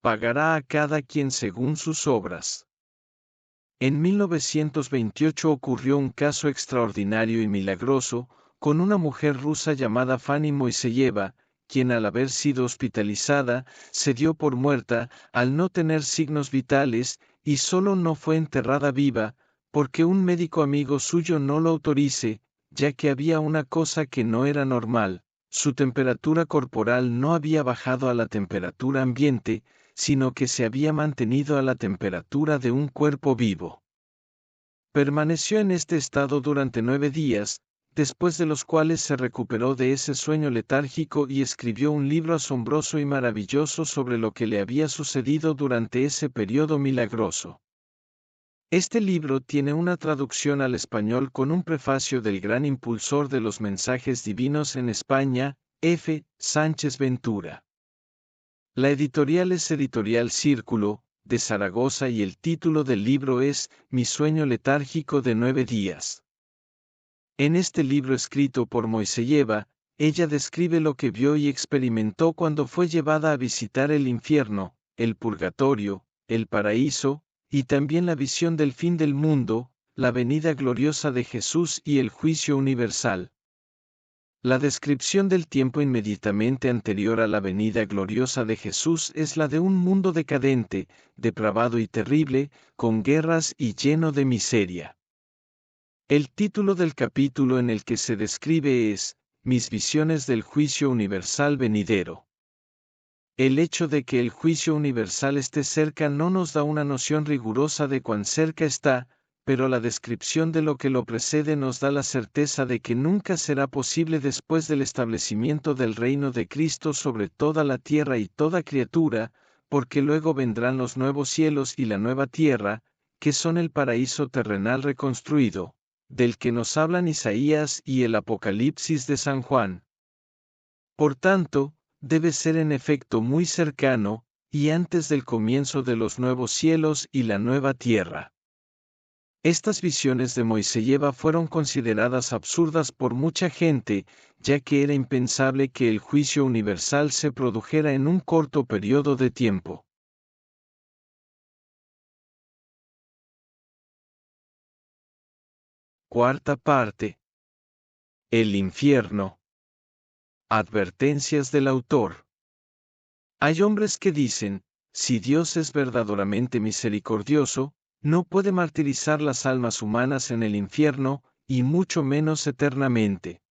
pagará a cada quien según sus obras. En 1928 ocurrió un caso extraordinario y milagroso, con una mujer rusa llamada Fanny Moiseyeva, quien al haber sido hospitalizada, se dio por muerta, al no tener signos vitales, y solo no fue enterrada viva, porque un médico amigo suyo no lo autorice, ya que había una cosa que no era normal, su temperatura corporal no había bajado a la temperatura ambiente, sino que se había mantenido a la temperatura de un cuerpo vivo. Permaneció en este estado durante 9 días, después de los cuales se recuperó de ese sueño letárgico y escribió un libro asombroso y maravilloso sobre lo que le había sucedido durante ese periodo milagroso. Este libro tiene una traducción al español con un prefacio del gran impulsor de los mensajes divinos en España, F. Sánchez Ventura. La editorial es Editorial Círculo, de Zaragoza, y el título del libro es Mi sueño letárgico de 9 días. En este libro escrito por Moiseyeva, ella describe lo que vio y experimentó cuando fue llevada a visitar el infierno, el purgatorio, el paraíso, y también la visión del fin del mundo, la venida gloriosa de Jesús y el juicio universal. La descripción del tiempo inmediatamente anterior a la venida gloriosa de Jesús es la de un mundo decadente, depravado y terrible, con guerras y lleno de miseria. El título del capítulo en el que se describe es, Mis visiones del juicio universal venidero. El hecho de que el juicio universal esté cerca no nos da una noción rigurosa de cuán cerca está, pero la descripción de lo que lo precede nos da la certeza de que nunca será posible después del establecimiento del reino de Cristo sobre toda la tierra y toda criatura, porque luego vendrán los nuevos cielos y la nueva tierra, que son el paraíso terrenal reconstruido, del que nos hablan Isaías y el Apocalipsis de San Juan. Por tanto, debe ser en efecto muy cercano, y antes del comienzo de los nuevos cielos y la nueva tierra. Estas visiones de Moiseyeva fueron consideradas absurdas por mucha gente, ya que era impensable que el juicio universal se produjera en un corto periodo de tiempo. Cuarta parte. El infierno. Advertencias del autor. Hay hombres que dicen, si Dios es verdaderamente misericordioso, no puede martirizar las almas humanas en el infierno, y mucho menos eternamente.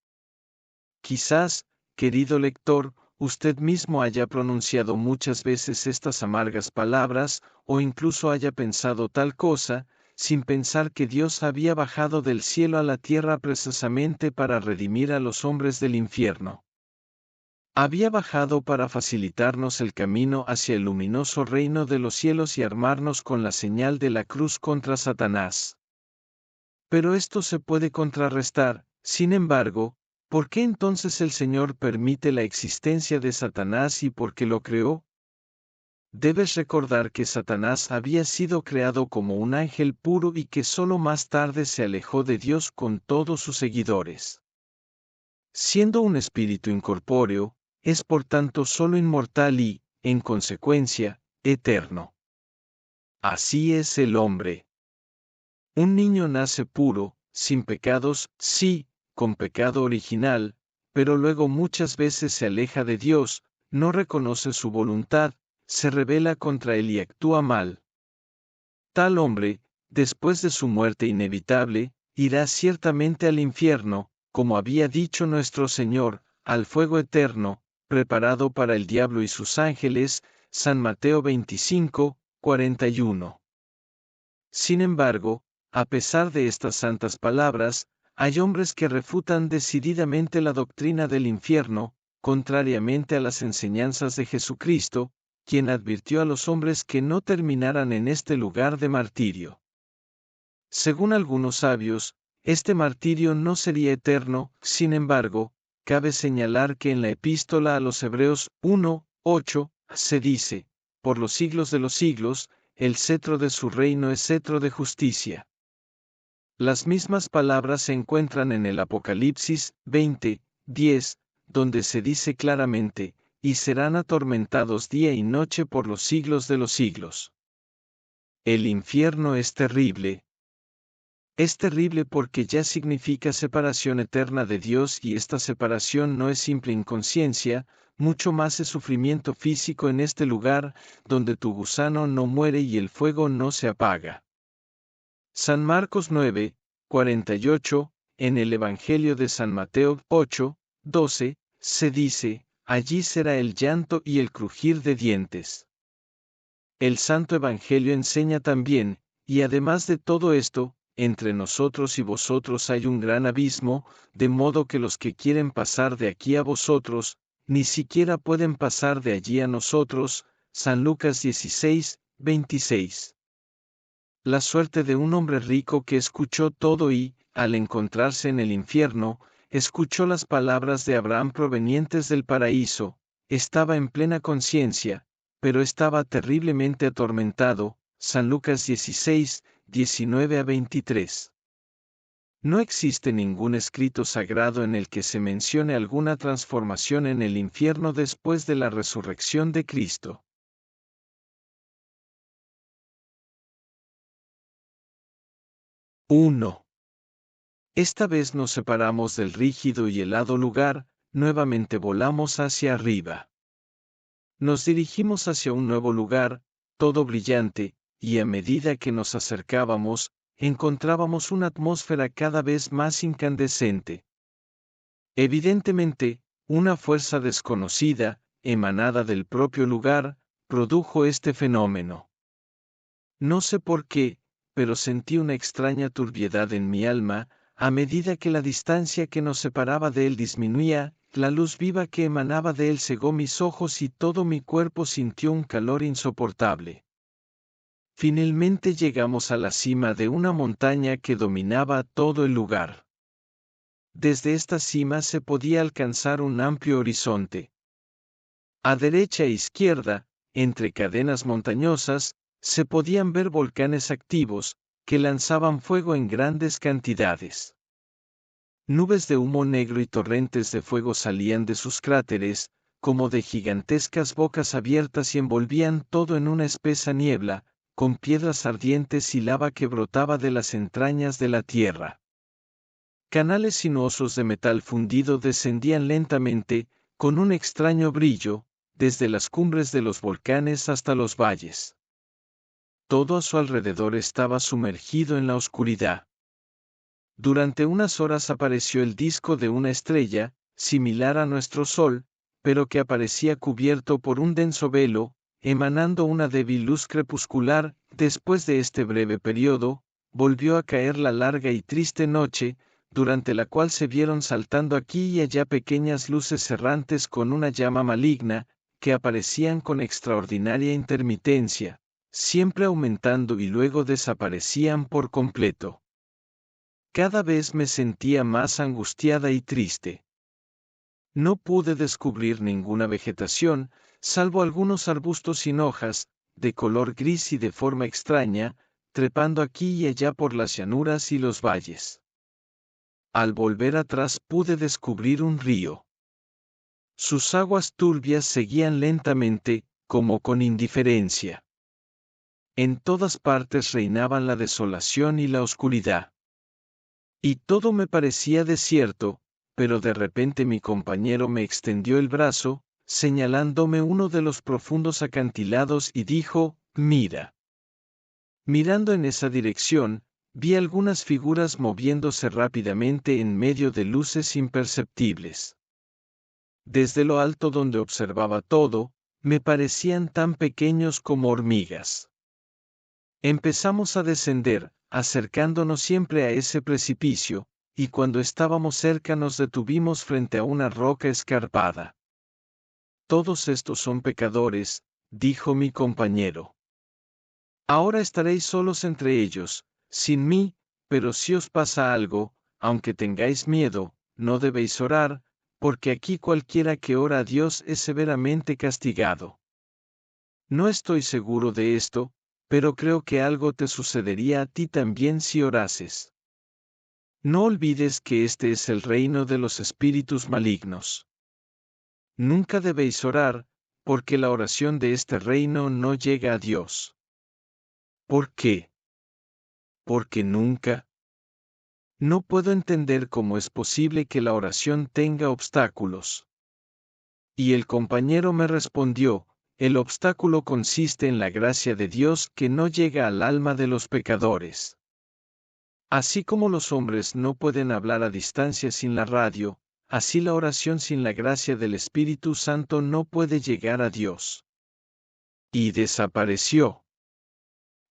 Quizás, querido lector, usted mismo haya pronunciado muchas veces estas amargas palabras, o incluso haya pensado tal cosa, sin pensar que Dios había bajado del cielo a la tierra precisamente para redimir a los hombres del infierno. Había bajado para facilitarnos el camino hacia el luminoso reino de los cielos y armarnos con la señal de la cruz contra Satanás. Pero esto se puede contrarrestar, sin embargo, ¿por qué entonces el Señor permite la existencia de Satanás y por qué lo creó? Debes recordar que Satanás había sido creado como un ángel puro y que solo más tarde se alejó de Dios con todos sus seguidores. Siendo un espíritu incorpóreo, es por tanto solo inmortal y, en consecuencia, eterno. Así es el hombre. Un niño nace puro, sin pecados, sí, con pecado original, pero luego muchas veces se aleja de Dios, no reconoce su voluntad, se rebela contra él y actúa mal. Tal hombre, después de su muerte inevitable, irá ciertamente al infierno, como había dicho nuestro Señor, al fuego eterno, preparado para el diablo y sus ángeles, San Mateo 25, 41. Sin embargo, a pesar de estas santas palabras, hay hombres que refutan decididamente la doctrina del infierno, contrariamente a las enseñanzas de Jesucristo, quien advirtió a los hombres que no terminaran en este lugar de martirio. Según algunos sabios, este martirio no sería eterno, sin embargo, cabe señalar que en la epístola a los Hebreos 1:8 se dice, por los siglos de los siglos, el cetro de su reino es cetro de justicia. Las mismas palabras se encuentran en el Apocalipsis 20:10, donde se dice claramente, y serán atormentados día y noche por los siglos de los siglos. El infierno es terrible. Es terrible porque ya significa separación eterna de Dios y esta separación no es simple inconsciencia, mucho más es sufrimiento físico en este lugar, donde tu gusano no muere y el fuego no se apaga. San Marcos 9, 48, en el Evangelio de San Mateo 8, 12, se dice, allí será el llanto y el crujir de dientes. El Santo Evangelio enseña también, y además de todo esto, entre nosotros y vosotros hay un gran abismo, de modo que los que quieren pasar de aquí a vosotros, ni siquiera pueden pasar de allí a nosotros. San Lucas 16, 26. La suerte de un hombre rico que escuchó todo y, al encontrarse en el infierno, escuchó las palabras de Abraham provenientes del paraíso, estaba en plena conciencia, pero estaba terriblemente atormentado. San Lucas 16, 19 a 23. No existe ningún escrito sagrado en el que se mencione alguna transformación en el infierno después de la resurrección de Cristo. 1. Esta vez nos separamos del rígido y helado lugar, nuevamente volamos hacia arriba. Nos dirigimos hacia un nuevo lugar, todo brillante, y a medida que nos acercábamos, encontrábamos una atmósfera cada vez más incandescente. Evidentemente, una fuerza desconocida, emanada del propio lugar, produjo este fenómeno. No sé por qué, pero sentí una extraña turbiedad en mi alma, a medida que la distancia que nos separaba de él disminuía, la luz viva que emanaba de él cegó mis ojos y todo mi cuerpo sintió un calor insoportable. Finalmente llegamos a la cima de una montaña que dominaba todo el lugar. Desde esta cima se podía alcanzar un amplio horizonte. A derecha e izquierda, entre cadenas montañosas, se podían ver volcanes activos, que lanzaban fuego en grandes cantidades. Nubes de humo negro y torrentes de fuego salían de sus cráteres, como de gigantescas bocas abiertas y envolvían todo en una espesa niebla, con piedras ardientes y lava que brotaba de las entrañas de la tierra. Canales sinuosos de metal fundido descendían lentamente, con un extraño brillo, desde las cumbres de los volcanes hasta los valles. Todo a su alrededor estaba sumergido en la oscuridad. Durante unas horas apareció el disco de una estrella, similar a nuestro Sol, pero que aparecía cubierto por un denso velo, emanando una débil luz crepuscular. Después de este breve periodo, volvió a caer la larga y triste noche, durante la cual se vieron saltando aquí y allá pequeñas luces errantes con una llama maligna, que aparecían con extraordinaria intermitencia, siempre aumentando y luego desaparecían por completo. Cada vez me sentía más angustiada y triste. No pude descubrir ninguna vegetación, salvo algunos arbustos sin hojas, de color gris y de forma extraña, trepando aquí y allá por las llanuras y los valles. Al volver atrás pude descubrir un río. Sus aguas turbias seguían lentamente, como con indiferencia. En todas partes reinaban la desolación y la oscuridad. Y todo me parecía desierto, pero de repente mi compañero me extendió el brazo, señalándome uno de los profundos acantilados y dijo, «Mira». Mirando en esa dirección, vi algunas figuras moviéndose rápidamente en medio de luces imperceptibles. Desde lo alto donde observaba todo, me parecían tan pequeños como hormigas. Empezamos a descender, acercándonos siempre a ese precipicio, y cuando estábamos cerca nos detuvimos frente a una roca escarpada. Todos estos son pecadores, dijo mi compañero. Ahora estaréis solos entre ellos, sin mí, pero si os pasa algo, aunque tengáis miedo, no debéis orar, porque aquí cualquiera que ora a Dios es severamente castigado. No estoy seguro de esto, pero creo que algo te sucedería a ti también si orases. No olvides que este es el reino de los espíritus malignos. Nunca debéis orar, porque la oración de este reino no llega a Dios. ¿Por qué? Porque nunca. No puedo entender cómo es posible que la oración tenga obstáculos. Y el compañero me respondió, el obstáculo consiste en la gracia de Dios que no llega al alma de los pecadores. Así como los hombres no pueden hablar a distancia sin la radio, así la oración sin la gracia del Espíritu Santo no puede llegar a Dios. Y desapareció.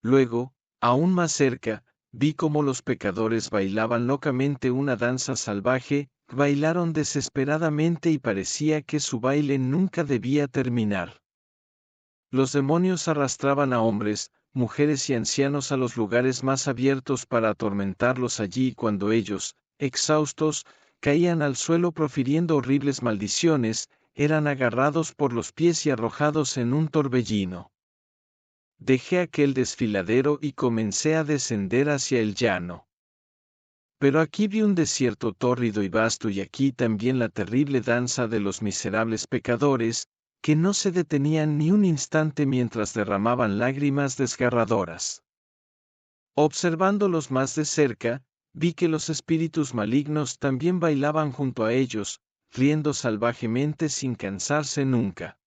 Luego, aún más cerca, vi cómo los pecadores bailaban locamente una danza salvaje, bailaron desesperadamente y parecía que su baile nunca debía terminar. Los demonios arrastraban a hombres, mujeres y ancianos a los lugares más abiertos para atormentarlos allí cuando ellos, exhaustos, caían al suelo profiriendo horribles maldiciones, eran agarrados por los pies y arrojados en un torbellino. Dejé aquel desfiladero y comencé a descender hacia el llano. Pero aquí vi un desierto tórrido y vasto y aquí también la terrible danza de los miserables pecadores, que no se detenían ni un instante mientras derramaban lágrimas desgarradoras. Observándolos más de cerca, vi que los espíritus malignos también bailaban junto a ellos, riendo salvajemente sin cansarse nunca.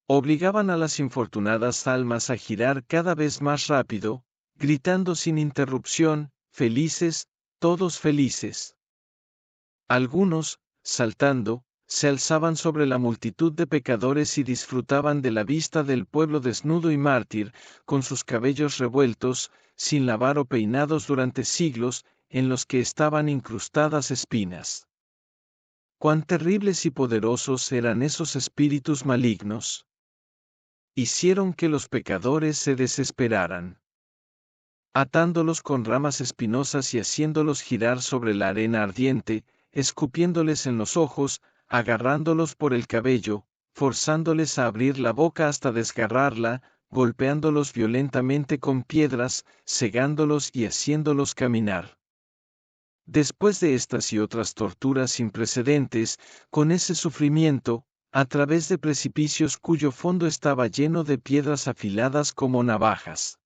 Obligaban a las infortunadas almas a girar cada vez más rápido, gritando sin interrupción, felices, todos felices. Algunos, saltando, se alzaban sobre la multitud de pecadores y disfrutaban de la vista del pueblo desnudo y mártir, con sus cabellos revueltos, sin lavar o peinados durante siglos, en los que estaban incrustadas espinas. Cuán terribles y poderosos eran esos espíritus malignos. Hicieron que los pecadores se desesperaran. Atándolos con ramas espinosas y haciéndolos girar sobre la arena ardiente, escupiéndoles en los ojos, agarrándolos por el cabello, forzándoles a abrir la boca hasta desgarrarla, golpeándolos violentamente con piedras, cegándolos y haciéndolos caminar. Después de estas y otras torturas sin precedentes, con ese sufrimiento, a través de precipicios cuyo fondo estaba lleno de piedras afiladas como navajas.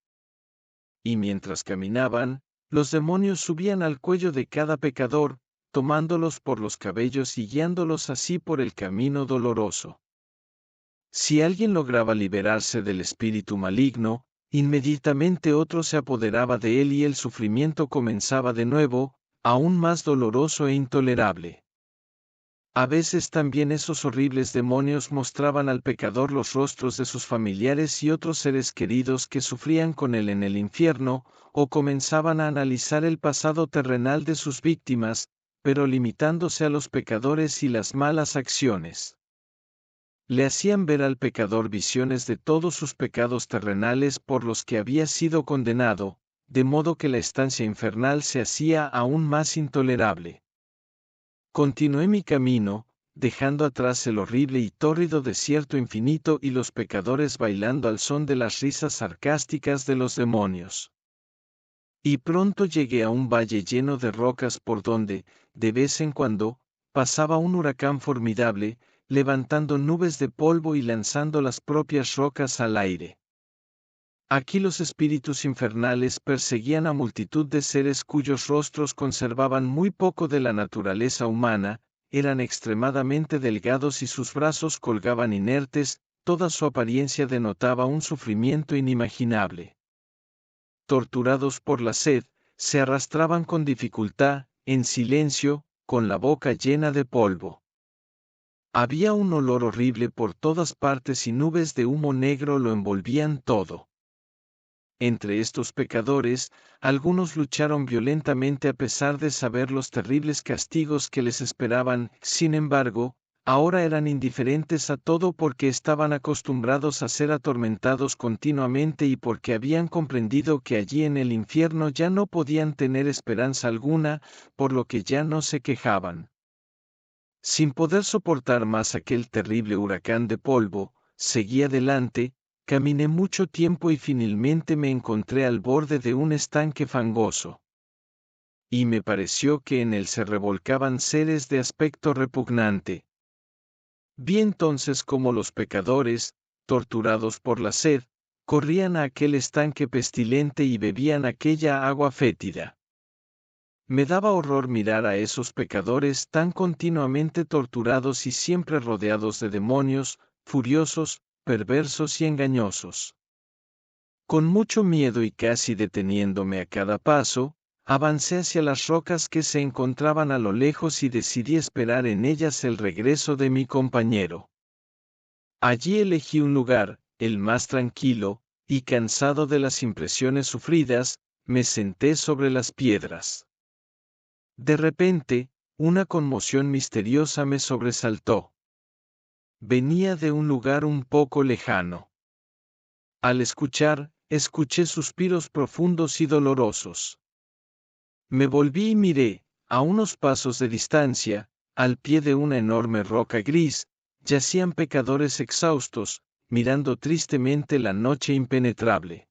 Y mientras caminaban, los demonios subían al cuello de cada pecador, tomándolos por los cabellos y guiándolos así por el camino doloroso. Si alguien lograba liberarse del espíritu maligno, inmediatamente otro se apoderaba de él y el sufrimiento comenzaba de nuevo, aún más doloroso e intolerable. A veces también esos horribles demonios mostraban al pecador los rostros de sus familiares y otros seres queridos que sufrían con él en el infierno, o comenzaban a analizar el pasado terrenal de sus víctimas, pero limitándose a los pecadores y las malas acciones. Le hacían ver al pecador visiones de todos sus pecados terrenales por los que había sido condenado, de modo que la estancia infernal se hacía aún más intolerable. Continué mi camino, dejando atrás el horrible y tórrido desierto infinito y los pecadores bailando al son de las risas sarcásticas de los demonios. Y pronto llegué a un valle lleno de rocas por donde, de vez en cuando, pasaba un huracán formidable, levantando nubes de polvo y lanzando las propias rocas al aire. Aquí los espíritus infernales perseguían a multitud de seres cuyos rostros conservaban muy poco de la naturaleza humana, eran extremadamente delgados y sus brazos colgaban inertes, toda su apariencia denotaba un sufrimiento inimaginable. Torturados por la sed, se arrastraban con dificultad, en silencio, con la boca llena de polvo. Había un olor horrible por todas partes y nubes de humo negro lo envolvían todo. Entre estos pecadores, algunos lucharon violentamente a pesar de saber los terribles castigos que les esperaban, sin embargo, ahora eran indiferentes a todo porque estaban acostumbrados a ser atormentados continuamente y porque habían comprendido que allí en el infierno ya no podían tener esperanza alguna, por lo que ya no se quejaban. Sin poder soportar más aquel terrible huracán de polvo, seguí adelante. Caminé mucho tiempo y finalmente me encontré al borde de un estanque fangoso. Y me pareció que en él se revolcaban seres de aspecto repugnante. Vi entonces cómo los pecadores, torturados por la sed, corrían a aquel estanque pestilente y bebían aquella agua fétida. Me daba horror mirar a esos pecadores tan continuamente torturados y siempre rodeados de demonios, furiosos, perversos y engañosos. Con mucho miedo y casi deteniéndome a cada paso, avancé hacia las rocas que se encontraban a lo lejos y decidí esperar en ellas el regreso de mi compañero. Allí elegí un lugar, el más tranquilo, y cansado de las impresiones sufridas, me senté sobre las piedras. De repente, una conmoción misteriosa me sobresaltó. Venía de un lugar un poco lejano. Al escuché suspiros profundos y dolorosos. Me volví y miré, a unos pasos de distancia, al pie de una enorme roca gris, yacían pecadores exhaustos, mirando tristemente la noche impenetrable.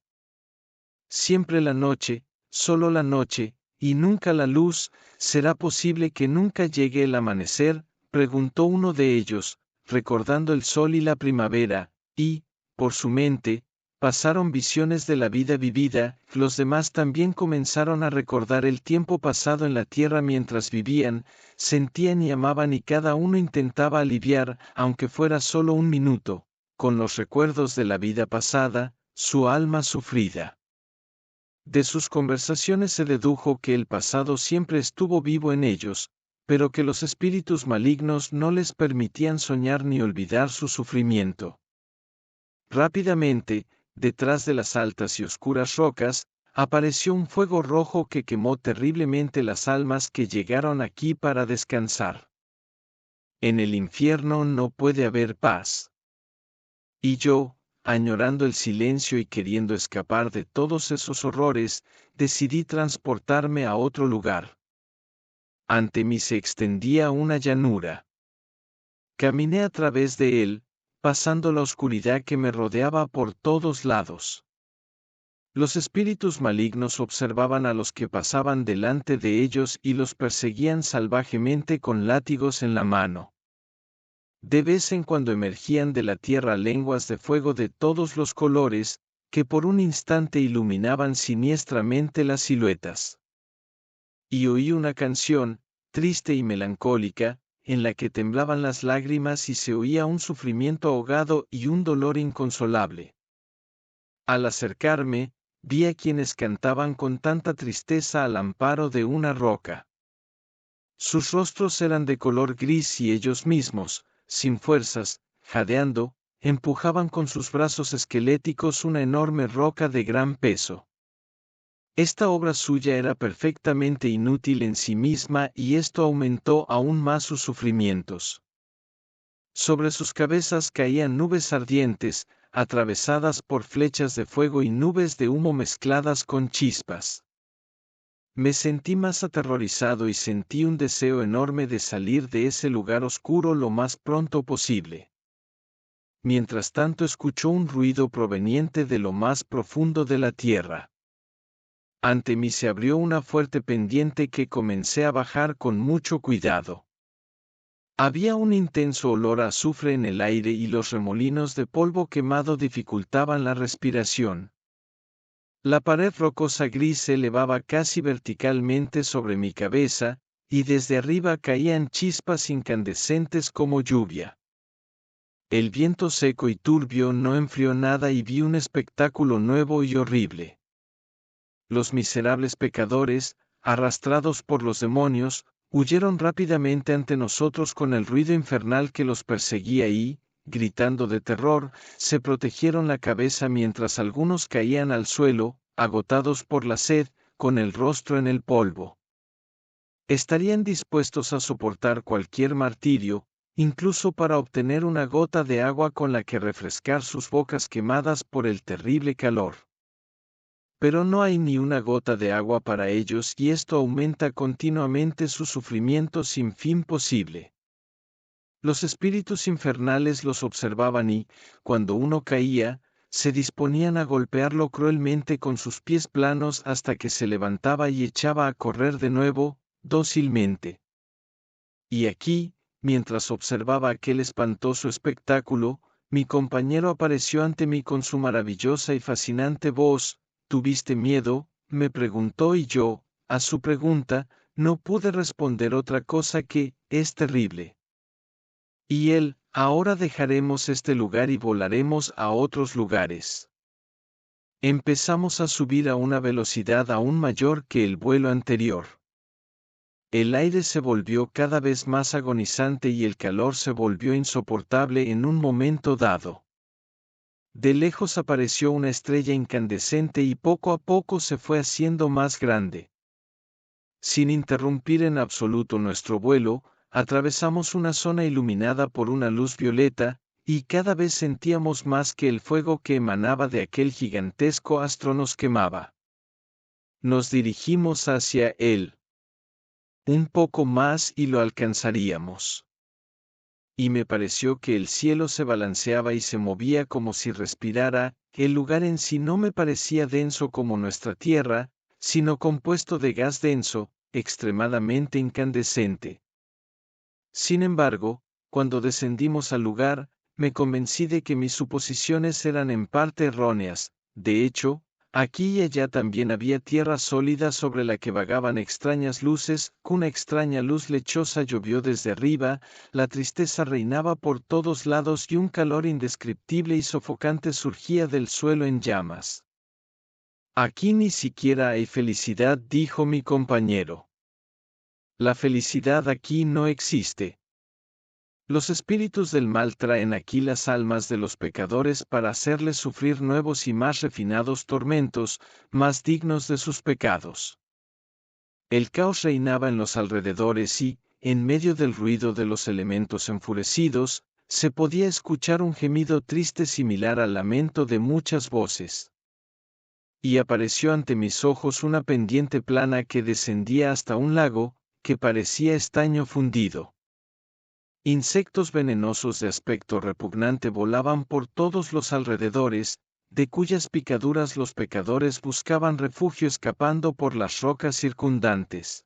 Siempre la noche, solo la noche, y nunca la luz. ¿Será posible que nunca llegue el amanecer?, preguntó uno de ellos, recordando el sol y la primavera, y, por su mente, pasaron visiones de la vida vivida. Los demás también comenzaron a recordar el tiempo pasado en la tierra mientras vivían, sentían y amaban, y cada uno intentaba aliviar, aunque fuera solo un minuto, con los recuerdos de la vida pasada, su alma sufrida. De sus conversaciones se dedujo que el pasado siempre estuvo vivo en ellos, pero que los espíritus malignos no les permitían soñar ni olvidar su sufrimiento. Rápidamente, detrás de las altas y oscuras rocas, apareció un fuego rojo que quemó terriblemente las almas que llegaron aquí para descansar. En el infierno no puede haber paz. Y yo, añorando el silencio y queriendo escapar de todos esos horrores, decidí transportarme a otro lugar. Ante mí se extendía una llanura. Caminé a través de él, pasando la oscuridad que me rodeaba por todos lados. Los espíritus malignos observaban a los que pasaban delante de ellos y los perseguían salvajemente con látigos en la mano. De vez en cuando emergían de la tierra lenguas de fuego de todos los colores, que por un instante iluminaban siniestramente las siluetas. Y oí una canción, triste y melancólica, en la que temblaban las lágrimas y se oía un sufrimiento ahogado y un dolor inconsolable. Al acercarme, vi a quienes cantaban con tanta tristeza al amparo de una roca. Sus rostros eran de color gris y ellos mismos, sin fuerzas, jadeando, empujaban con sus brazos esqueléticos una enorme roca de gran peso. Esta obra suya era perfectamente inútil en sí misma y esto aumentó aún más sus sufrimientos. Sobre sus cabezas caían nubes ardientes, atravesadas por flechas de fuego y nubes de humo mezcladas con chispas. Me sentí más aterrorizado y sentí un deseo enorme de salir de ese lugar oscuro lo más pronto posible. Mientras tanto escuchó un ruido proveniente de lo más profundo de la tierra. Ante mí se abrió una fuerte pendiente que comencé a bajar con mucho cuidado. Había un intenso olor a azufre en el aire y los remolinos de polvo quemado dificultaban la respiración. La pared rocosa gris se elevaba casi verticalmente sobre mi cabeza, y desde arriba caían chispas incandescentes como lluvia. El viento seco y turbio no enfrió nada y vi un espectáculo nuevo y horrible. Los miserables pecadores, arrastrados por los demonios, huyeron rápidamente ante nosotros con el ruido infernal que los perseguía y, gritando de terror, se protegieron la cabeza mientras algunos caían al suelo, agotados por la sed, con el rostro en el polvo. Estarían dispuestos a soportar cualquier martirio, incluso para obtener una gota de agua con la que refrescar sus bocas quemadas por el terrible calor. Pero no hay ni una gota de agua para ellos y esto aumenta continuamente su sufrimiento sin fin posible. Los espíritus infernales los observaban y, cuando uno caía, se disponían a golpearlo cruelmente con sus pies planos hasta que se levantaba y echaba a correr de nuevo, dócilmente. Y aquí, mientras observaba aquel espantoso espectáculo, mi compañero apareció ante mí con su maravillosa y fascinante voz. ¿Tuviste miedo?, me preguntó y yo, a su pregunta, no pude responder otra cosa que, es terrible. Y él, ahora dejaremos este lugar y volaremos a otros lugares. Empezamos a subir a una velocidad aún mayor que el vuelo anterior. El aire se volvió cada vez más agonizante y el calor se volvió insoportable en un momento dado. De lejos apareció una estrella incandescente y poco a poco se fue haciendo más grande. Sin interrumpir en absoluto nuestro vuelo, atravesamos una zona iluminada por una luz violeta, y cada vez sentíamos más que el fuego que emanaba de aquel gigantesco astro nos quemaba. Nos dirigimos hacia él. Un poco más y lo alcanzaríamos. Y me pareció que el cielo se balanceaba y se movía como si respirara. El lugar en sí no me parecía denso como nuestra Tierra, sino compuesto de gas denso, extremadamente incandescente. Sin embargo, cuando descendimos al lugar, me convencí de que mis suposiciones eran en parte erróneas. De hecho, aquí y allá también había tierra sólida sobre la que vagaban extrañas luces. Una extraña luz lechosa llovió desde arriba, la tristeza reinaba por todos lados y un calor indescriptible y sofocante surgía del suelo en llamas. Aquí ni siquiera hay felicidad, dijo mi compañero. La felicidad aquí no existe. Los espíritus del mal traen aquí las almas de los pecadores para hacerles sufrir nuevos y más refinados tormentos, más dignos de sus pecados. El caos reinaba en los alrededores y, en medio del ruido de los elementos enfurecidos, se podía escuchar un gemido triste similar al lamento de muchas voces. Y apareció ante mis ojos una pendiente plana que descendía hasta un lago, que parecía estaño fundido. Insectos venenosos de aspecto repugnante volaban por todos los alrededores, de cuyas picaduras los pecadores buscaban refugio escapando por las rocas circundantes.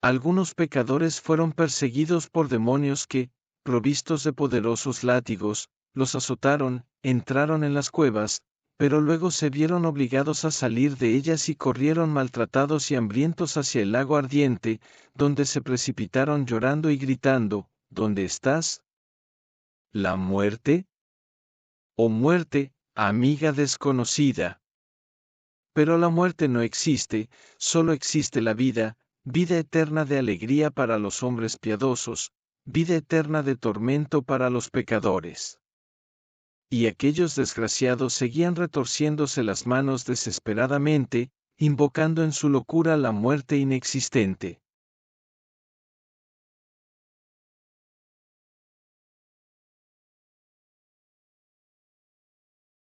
Algunos pecadores fueron perseguidos por demonios que, provistos de poderosos látigos, los azotaron, entraron en las cuevas, pero luego se vieron obligados a salir de ellas y corrieron maltratados y hambrientos hacia el lago ardiente, donde se precipitaron llorando y gritando: ¿Dónde estás? ¿La muerte? ¡Oh muerte, amiga desconocida! Pero la muerte no existe, solo existe la vida, vida eterna de alegría para los hombres piadosos, vida eterna de tormento para los pecadores. Y aquellos desgraciados seguían retorciéndose las manos desesperadamente, invocando en su locura la muerte inexistente.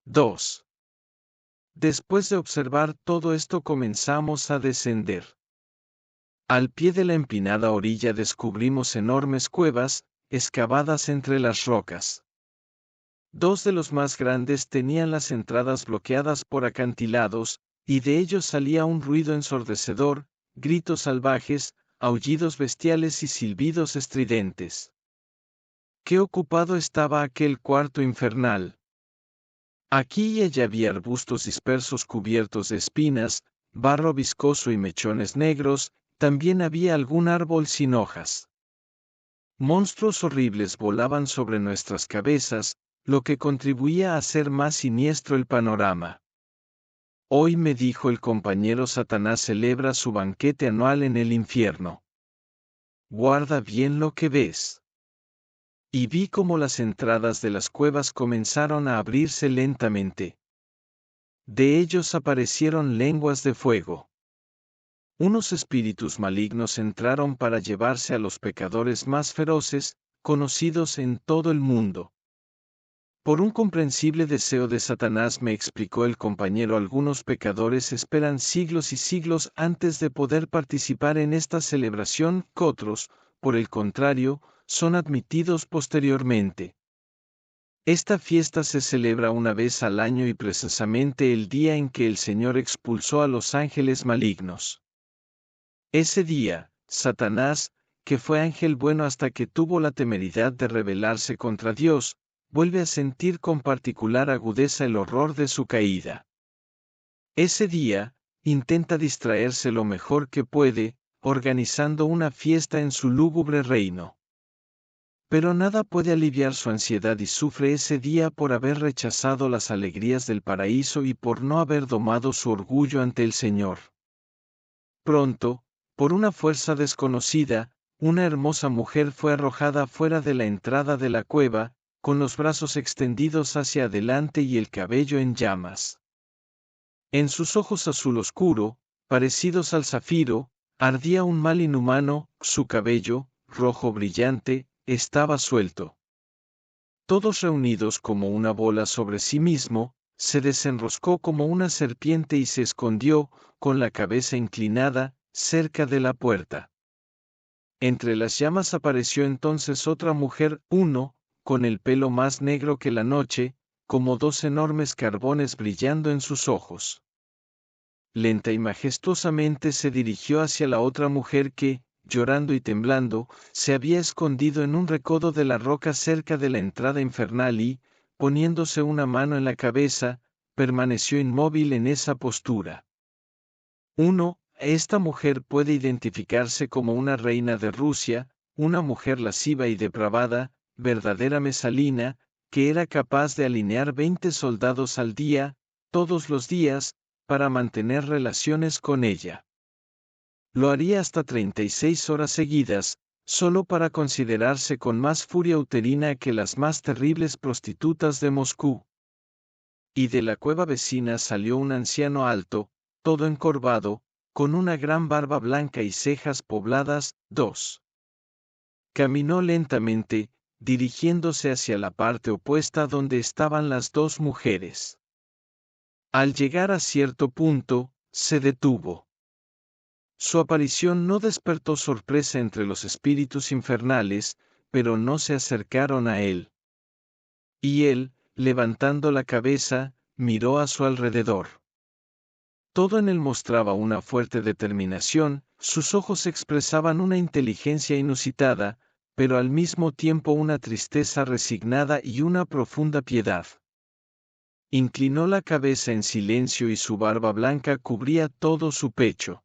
(2) Después de observar todo esto comenzamos a descender. Al pie de la empinada orilla descubrimos enormes cuevas, excavadas entre las rocas. Dos de los más grandes tenían las entradas bloqueadas por acantilados, y de ellos salía un ruido ensordecedor, gritos salvajes, aullidos bestiales y silbidos estridentes. Qué ocupado estaba aquel cuarto infernal. Aquí y allá había arbustos dispersos cubiertos de espinas, barro viscoso y mechones negros, también había algún árbol sin hojas. Monstruos horribles volaban sobre nuestras cabezas, lo que contribuía a hacer más siniestro el panorama. Hoy, me dijo el compañero, Satanás celebra su banquete anual en el infierno. Guarda bien lo que ves. Y vi cómo las entradas de las cuevas comenzaron a abrirse lentamente. De ellos aparecieron lenguas de fuego. Unos espíritus malignos entraron para llevarse a los pecadores más feroces, conocidos en todo el mundo. Por un comprensible deseo de Satanás, me explicó el compañero, algunos pecadores esperan siglos y siglos antes de poder participar en esta celebración, otros, por el contrario, son admitidos posteriormente. Esta fiesta se celebra una vez al año y precisamente el día en que el Señor expulsó a los ángeles malignos. Ese día, Satanás, que fue ángel bueno hasta que tuvo la temeridad de rebelarse contra Dios, vuelve a sentir con particular agudeza el horror de su caída. Ese día, intenta distraerse lo mejor que puede, organizando una fiesta en su lúgubre reino. Pero nada puede aliviar su ansiedad y sufre ese día por haber rechazado las alegrías del paraíso y por no haber domado su orgullo ante el Señor. Pronto, por una fuerza desconocida, una hermosa mujer fue arrojada fuera de la entrada de la cueva, con los brazos extendidos hacia adelante y el cabello en llamas. En sus ojos azul oscuro, parecidos al zafiro, ardía un mal inhumano, su cabello, rojo brillante, estaba suelto. Todos reunidos como una bola sobre sí mismo, se desenroscó como una serpiente y se escondió, con la cabeza inclinada, cerca de la puerta. Entre las llamas apareció entonces otra mujer, con el pelo más negro que la noche, como dos enormes carbones brillando en sus ojos. Lenta y majestuosamente se dirigió hacia la otra mujer que, llorando y temblando, se había escondido en un recodo de la roca cerca de la entrada infernal y, poniéndose una mano en la cabeza, permaneció inmóvil en esa postura. Esta mujer puede identificarse como una reina de Rusia, una mujer lasciva y depravada, verdadera Mesalina, que era capaz de alinear 20 soldados al día, todos los días, para mantener relaciones con ella. Lo haría hasta 36 horas seguidas, solo para considerarse con más furia uterina que las más terribles prostitutas de Moscú. Y de la cueva vecina salió un anciano alto, todo encorvado, con una gran barba blanca y cejas pobladas. 2. Caminó lentamente, dirigiéndose hacia la parte opuesta donde estaban las dos mujeres. Al llegar a cierto punto, se detuvo. Su aparición no despertó sorpresa entre los espíritus infernales, pero no se acercaron a él. Y él, levantando la cabeza, miró a su alrededor. Todo en él mostraba una fuerte determinación, sus ojos expresaban una inteligencia inusitada, pero al mismo tiempo una tristeza resignada y una profunda piedad. Inclinó la cabeza en silencio y su barba blanca cubría todo su pecho.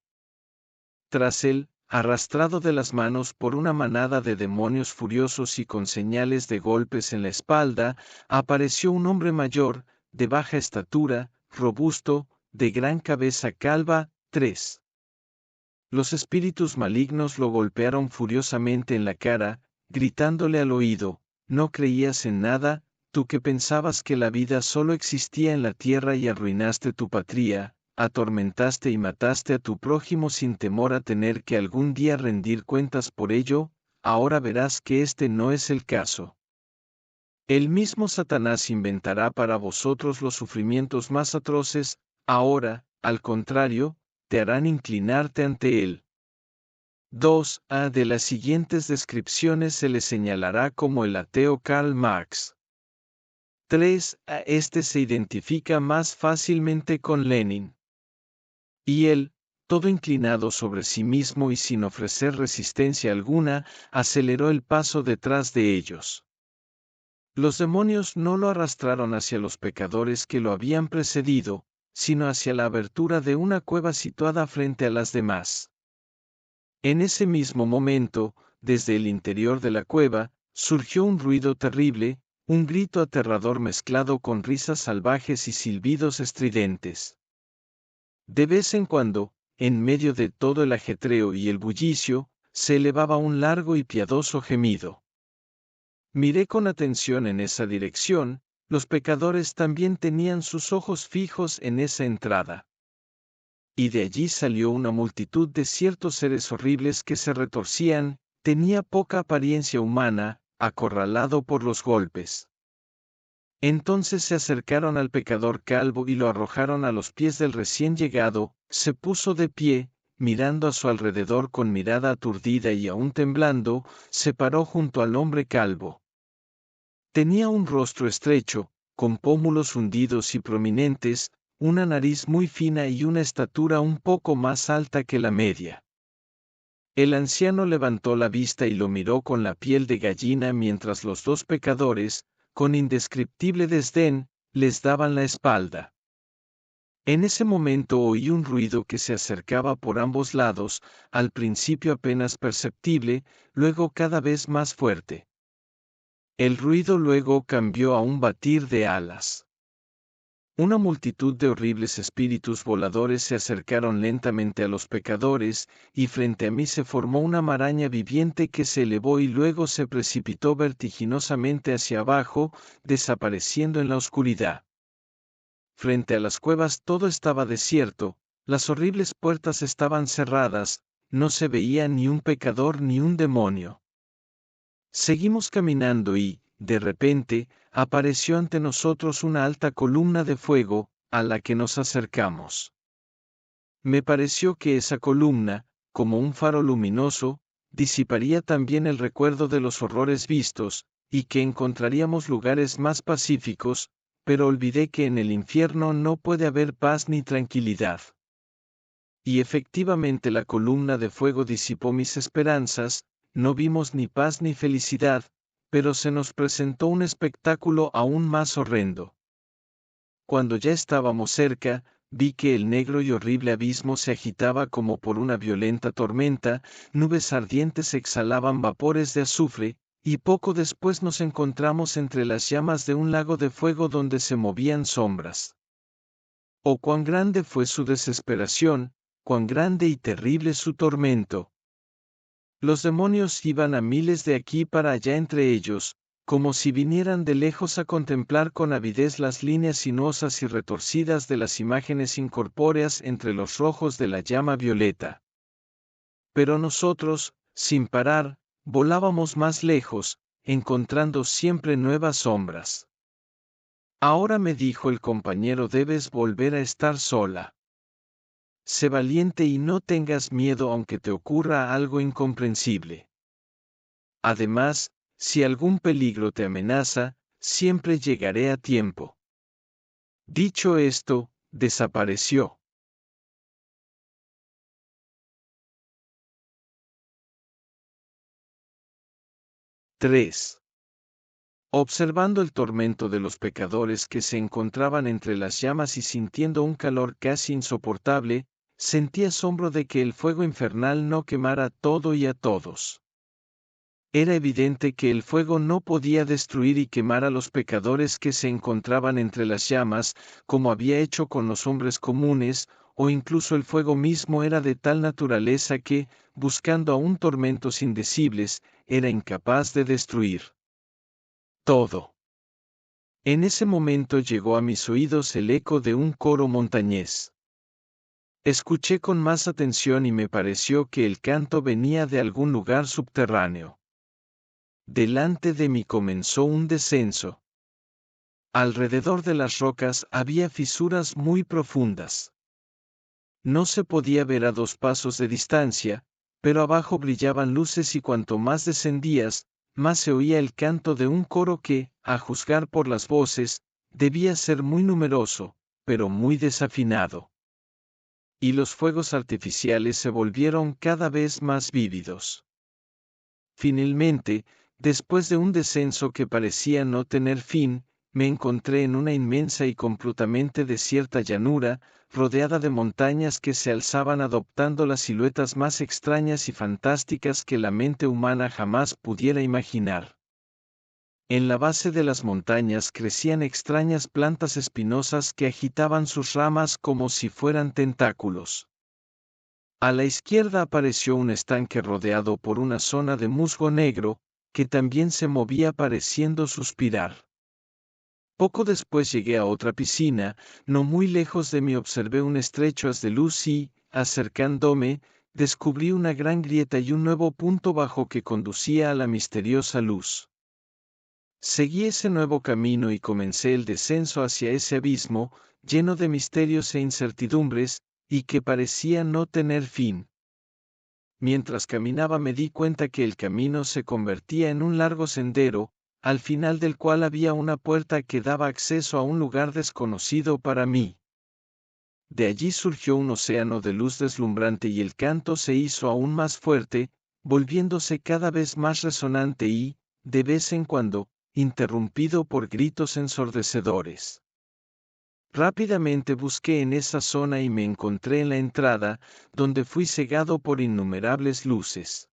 Tras él, arrastrado de las manos por una manada de demonios furiosos y con señales de golpes en la espalda, apareció un hombre mayor, de baja estatura, robusto, de gran cabeza calva. 3. Los espíritus malignos lo golpearon furiosamente en la cara, gritándole al oído: «No creías en nada, tú que pensabas que la vida solo existía en la tierra y arruinaste tu patria, atormentaste y mataste a tu prójimo sin temor a tener que algún día rendir cuentas por ello, ahora verás que este no es el caso. El mismo Satanás inventará para vosotros los sufrimientos más atroces, ahora, al contrario, te harán inclinarte ante él». 2. De las siguientes descripciones se le señalará como el ateo Karl Marx. 3. Este se identifica más fácilmente con Lenin. Y él, todo inclinado sobre sí mismo y sin ofrecer resistencia alguna, aceleró el paso detrás de ellos. Los demonios no lo arrastraron hacia los pecadores que lo habían precedido, sino hacia la abertura de una cueva situada frente a las demás. En ese mismo momento, desde el interior de la cueva, surgió un ruido terrible, un grito aterrador mezclado con risas salvajes y silbidos estridentes. De vez en cuando, en medio de todo el ajetreo y el bullicio, se elevaba un largo y piadoso gemido. Miré con atención en esa dirección, los pecadores también tenían sus ojos fijos en esa entrada. Y de allí salió una multitud de ciertos seres horribles que se retorcían, tenía poca apariencia humana, acorralado por los golpes. Entonces se acercaron al pecador calvo y lo arrojaron a los pies del recién llegado, se puso de pie, mirando a su alrededor con mirada aturdida y aún temblando, se paró junto al hombre calvo. Tenía un rostro estrecho, con pómulos hundidos y prominentes, una nariz muy fina y una estatura un poco más alta que la media. El anciano levantó la vista y lo miró con la piel de gallina mientras los dos pecadores, con indescriptible desdén, les daban la espalda. En ese momento oí un ruido que se acercaba por ambos lados, al principio apenas perceptible, luego cada vez más fuerte. El ruido luego cambió a un batir de alas. Una multitud de horribles espíritus voladores se acercaron lentamente a los pecadores, y frente a mí se formó una maraña viviente que se elevó y luego se precipitó vertiginosamente hacia abajo, desapareciendo en la oscuridad. Frente a las cuevas todo estaba desierto, las horribles puertas estaban cerradas, no se veía ni un pecador ni un demonio. Seguimos caminando y, de repente, apareció ante nosotros una alta columna de fuego, a la que nos acercamos. Me pareció que esa columna, como un faro luminoso, disiparía también el recuerdo de los horrores vistos, y que encontraríamos lugares más pacíficos, pero olvidé que en el infierno no puede haber paz ni tranquilidad. Y efectivamente la columna de fuego disipó mis esperanzas, no vimos ni paz ni felicidad, pero se nos presentó un espectáculo aún más horrendo. Cuando ya estábamos cerca, vi que el negro y horrible abismo se agitaba como por una violenta tormenta, nubes ardientes exhalaban vapores de azufre, y poco después nos encontramos entre las llamas de un lago de fuego donde se movían sombras. Oh, cuán grande fue su desesperación, cuán grande y terrible su tormento. Los demonios iban a miles de aquí para allá entre ellos, como si vinieran de lejos a contemplar con avidez las líneas sinuosas y retorcidas de las imágenes incorpóreas entre los rojos de la llama violeta. Pero nosotros, sin parar, volábamos más lejos, encontrando siempre nuevas sombras. Ahora me dijo el compañero, debes volver a estar sola. Sé valiente y no tengas miedo aunque te ocurra algo incomprensible. Además, si algún peligro te amenaza, siempre llegaré a tiempo. Dicho esto, desapareció. 3. Observando el tormento de los pecadores que se encontraban entre las llamas y sintiendo un calor casi insoportable, sentí asombro de que el fuego infernal no quemara todo y a todos. Era evidente que el fuego no podía destruir y quemar a los pecadores que se encontraban entre las llamas, como había hecho con los hombres comunes, o incluso el fuego mismo era de tal naturaleza que, buscando aún tormentos indecibles, era incapaz de destruir todo. En ese momento llegó a mis oídos el eco de un coro montañés. Escuché con más atención y me pareció que el canto venía de algún lugar subterráneo. Delante de mí comenzó un descenso. Alrededor de las rocas había fisuras muy profundas. No se podía ver a 2 pasos de distancia, pero abajo brillaban luces y cuanto más descendías, más se oía el canto de un coro que, a juzgar por las voces, debía ser muy numeroso, pero muy desafinado. Y los fuegos artificiales se volvieron cada vez más vívidos. Finalmente, después de un descenso que parecía no tener fin, me encontré en una inmensa y completamente desierta llanura, rodeada de montañas que se alzaban adoptando las siluetas más extrañas y fantásticas que la mente humana jamás pudiera imaginar. En la base de las montañas crecían extrañas plantas espinosas que agitaban sus ramas como si fueran tentáculos. A la izquierda apareció un estanque rodeado por una zona de musgo negro, que también se movía pareciendo suspirar. Poco después llegué a otra piscina, no muy lejos de mí observé un estrecho haz de luz y, acercándome, descubrí una gran grieta y un nuevo punto bajo que conducía a la misteriosa luz. Seguí ese nuevo camino y comencé el descenso hacia ese abismo, lleno de misterios e incertidumbres, y que parecía no tener fin. Mientras caminaba me di cuenta que el camino se convertía en un largo sendero, al final del cual había una puerta que daba acceso a un lugar desconocido para mí. de allí surgió un océano de luz deslumbrante y el canto se hizo aún más fuerte, volviéndose cada vez más resonante y, de vez en cuando, interrumpido por gritos ensordecedores. Rápidamente busqué en esa zona y me encontré en la entrada, donde fui cegado por innumerables luces.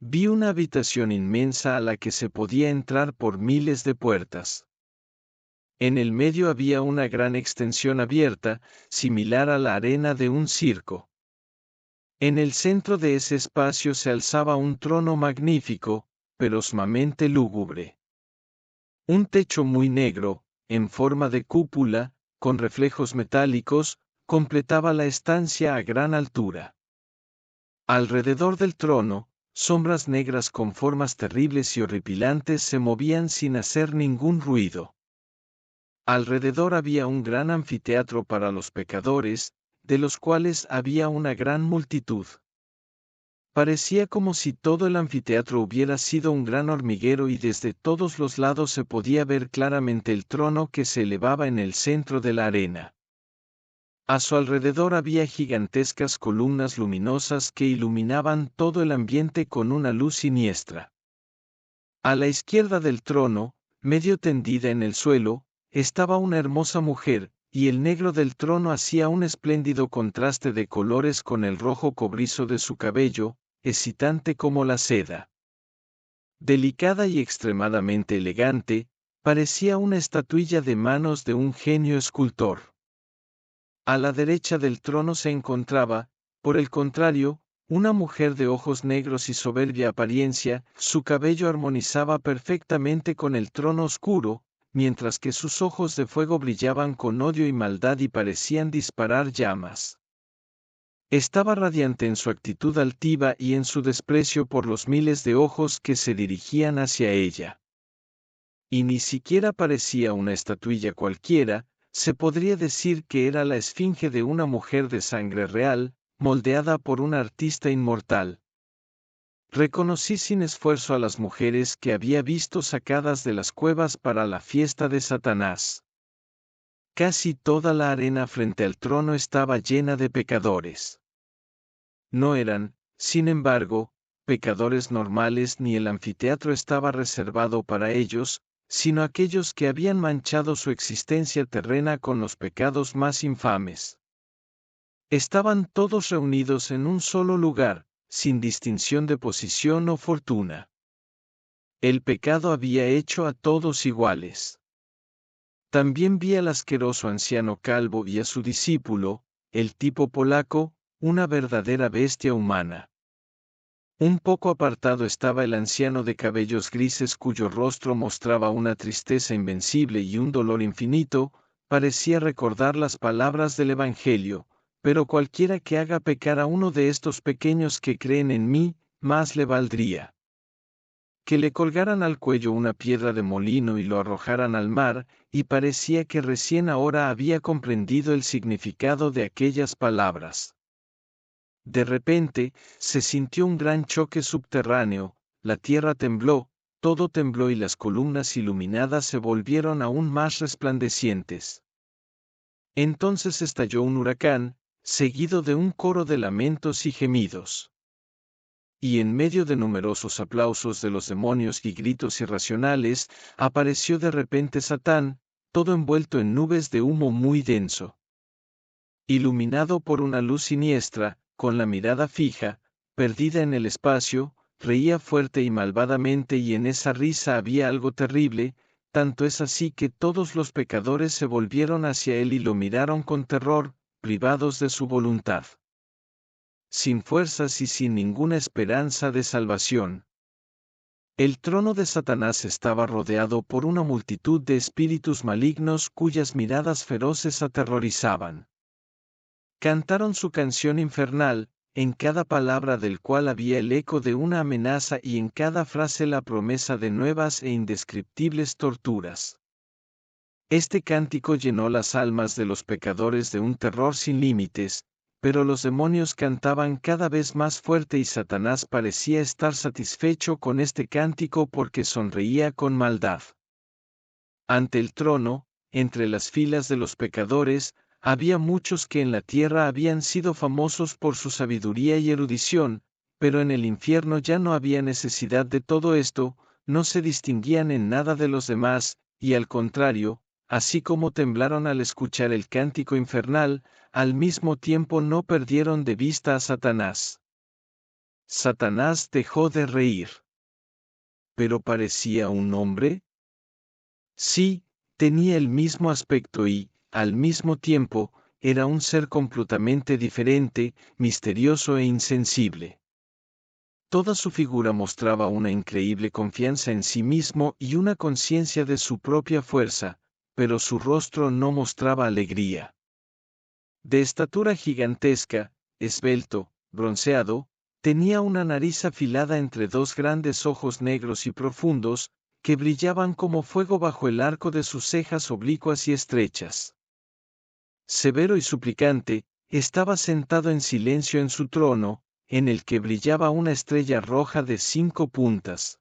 Vi una habitación inmensa a la que se podía entrar por miles de puertas. En el medio había una gran extensión abierta, similar a la arena de un circo. En el centro de ese espacio se alzaba un trono magnífico, pero sumamente lúgubre. Un techo muy negro, en forma de cúpula, con reflejos metálicos, completaba la estancia a gran altura. Alrededor del trono, sombras negras con formas terribles y horripilantes se movían sin hacer ningún ruido. Alrededor había un gran anfiteatro para los pecadores, de los cuales había una gran multitud. Parecía como si todo el anfiteatro hubiera sido un gran hormiguero y desde todos los lados se podía ver claramente el trono que se elevaba en el centro de la arena. A su alrededor había gigantescas columnas luminosas que iluminaban todo el ambiente con una luz siniestra. A la izquierda del trono, medio tendida en el suelo, estaba una hermosa mujer, y el negro del trono hacía un espléndido contraste de colores con el rojo cobrizo de su cabello, excitante como la seda. Delicada y extremadamente elegante, parecía una estatuilla de manos de un genio escultor. A la derecha del trono se encontraba, por el contrario, una mujer de ojos negros y soberbia apariencia, su cabello armonizaba perfectamente con el trono oscuro, mientras que sus ojos de fuego brillaban con odio y maldad y parecían disparar llamas. Estaba radiante en su actitud altiva y en su desprecio por los miles de ojos que se dirigían hacia ella. Y ni siquiera parecía una estatuilla cualquiera, se podría decir que era la esfinge de una mujer de sangre real, moldeada por un artista inmortal. Reconocí sin esfuerzo a las mujeres que había visto sacadas de las cuevas para la fiesta de Satanás. Casi toda la arena frente al trono estaba llena de pecadores. No eran, sin embargo, pecadores normales ni el anfiteatro estaba reservado para ellos, sino aquellos que habían manchado su existencia terrena con los pecados más infames. Estaban todos reunidos en un solo lugar, sin distinción de posición o fortuna. El pecado había hecho a todos iguales. También vi al asqueroso anciano calvo y a su discípulo, el tipo polaco, una verdadera bestia humana. Un poco apartado estaba el anciano de cabellos grises cuyo rostro mostraba una tristeza invencible y un dolor infinito, parecía recordar las palabras del Evangelio, pero cualquiera que haga pecar a uno de estos pequeños que creen en mí, más le valdría que le colgaran al cuello una piedra de molino y lo arrojaran al mar, y parecía que recién ahora había comprendido el significado de aquellas palabras. De repente, se sintió un gran choque subterráneo, la tierra tembló, todo tembló y las columnas iluminadas se volvieron aún más resplandecientes. Entonces estalló un huracán, seguido de un coro de lamentos y gemidos. Y en medio de numerosos aplausos de los demonios y gritos irracionales, apareció de repente Satán, todo envuelto en nubes de humo muy denso. Iluminado por una luz siniestra, con la mirada fija, perdida en el espacio, reía fuerte y malvadamente y en esa risa había algo terrible, tanto es así que todos los pecadores se volvieron hacia él y lo miraron con terror, privados de su voluntad. Sin fuerzas y sin ninguna esperanza de salvación. El trono de Satanás estaba rodeado por una multitud de espíritus malignos cuyas miradas feroces aterrorizaban. Cantaron su canción infernal, en cada palabra del cual había el eco de una amenaza y en cada frase la promesa de nuevas e indescriptibles torturas. Este cántico llenó las almas de los pecadores de un terror sin límites, pero los demonios cantaban cada vez más fuerte y Satanás parecía estar satisfecho con este cántico porque sonreía con maldad. Ante el trono, entre las filas de los pecadores, Había muchos que en la tierra habían sido famosos por su sabiduría y erudición, pero en el infierno ya no había necesidad de todo esto, no se distinguían en nada de los demás, y al contrario, así como temblaron al escuchar el cántico infernal, al mismo tiempo no perdieron de vista a Satanás. Satanás dejó de reír. ¿Pero parecía un hombre? Sí, tenía el mismo aspecto y, al mismo tiempo, era un ser completamente diferente, misterioso e insensible. Toda su figura mostraba una increíble confianza en sí mismo y una conciencia de su propia fuerza, pero su rostro no mostraba alegría. De estatura gigantesca, esbelto, bronceado, tenía una nariz afilada entre dos grandes ojos negros y profundos, que brillaban como fuego bajo el arco de sus cejas oblicuas y estrechas. Severo y suplicante, estaba sentado en silencio en su trono, en el que brillaba una estrella roja de 5 puntas.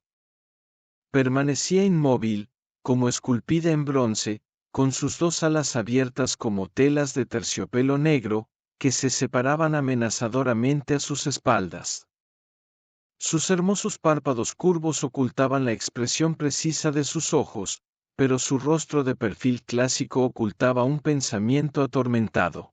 Permanecía inmóvil, como esculpida en bronce, con sus 2 alas abiertas como telas de terciopelo negro, que se separaban amenazadoramente a sus espaldas. Sus hermosos párpados curvos ocultaban la expresión precisa de sus ojos, pero su rostro de perfil clásico ocultaba un pensamiento atormentado.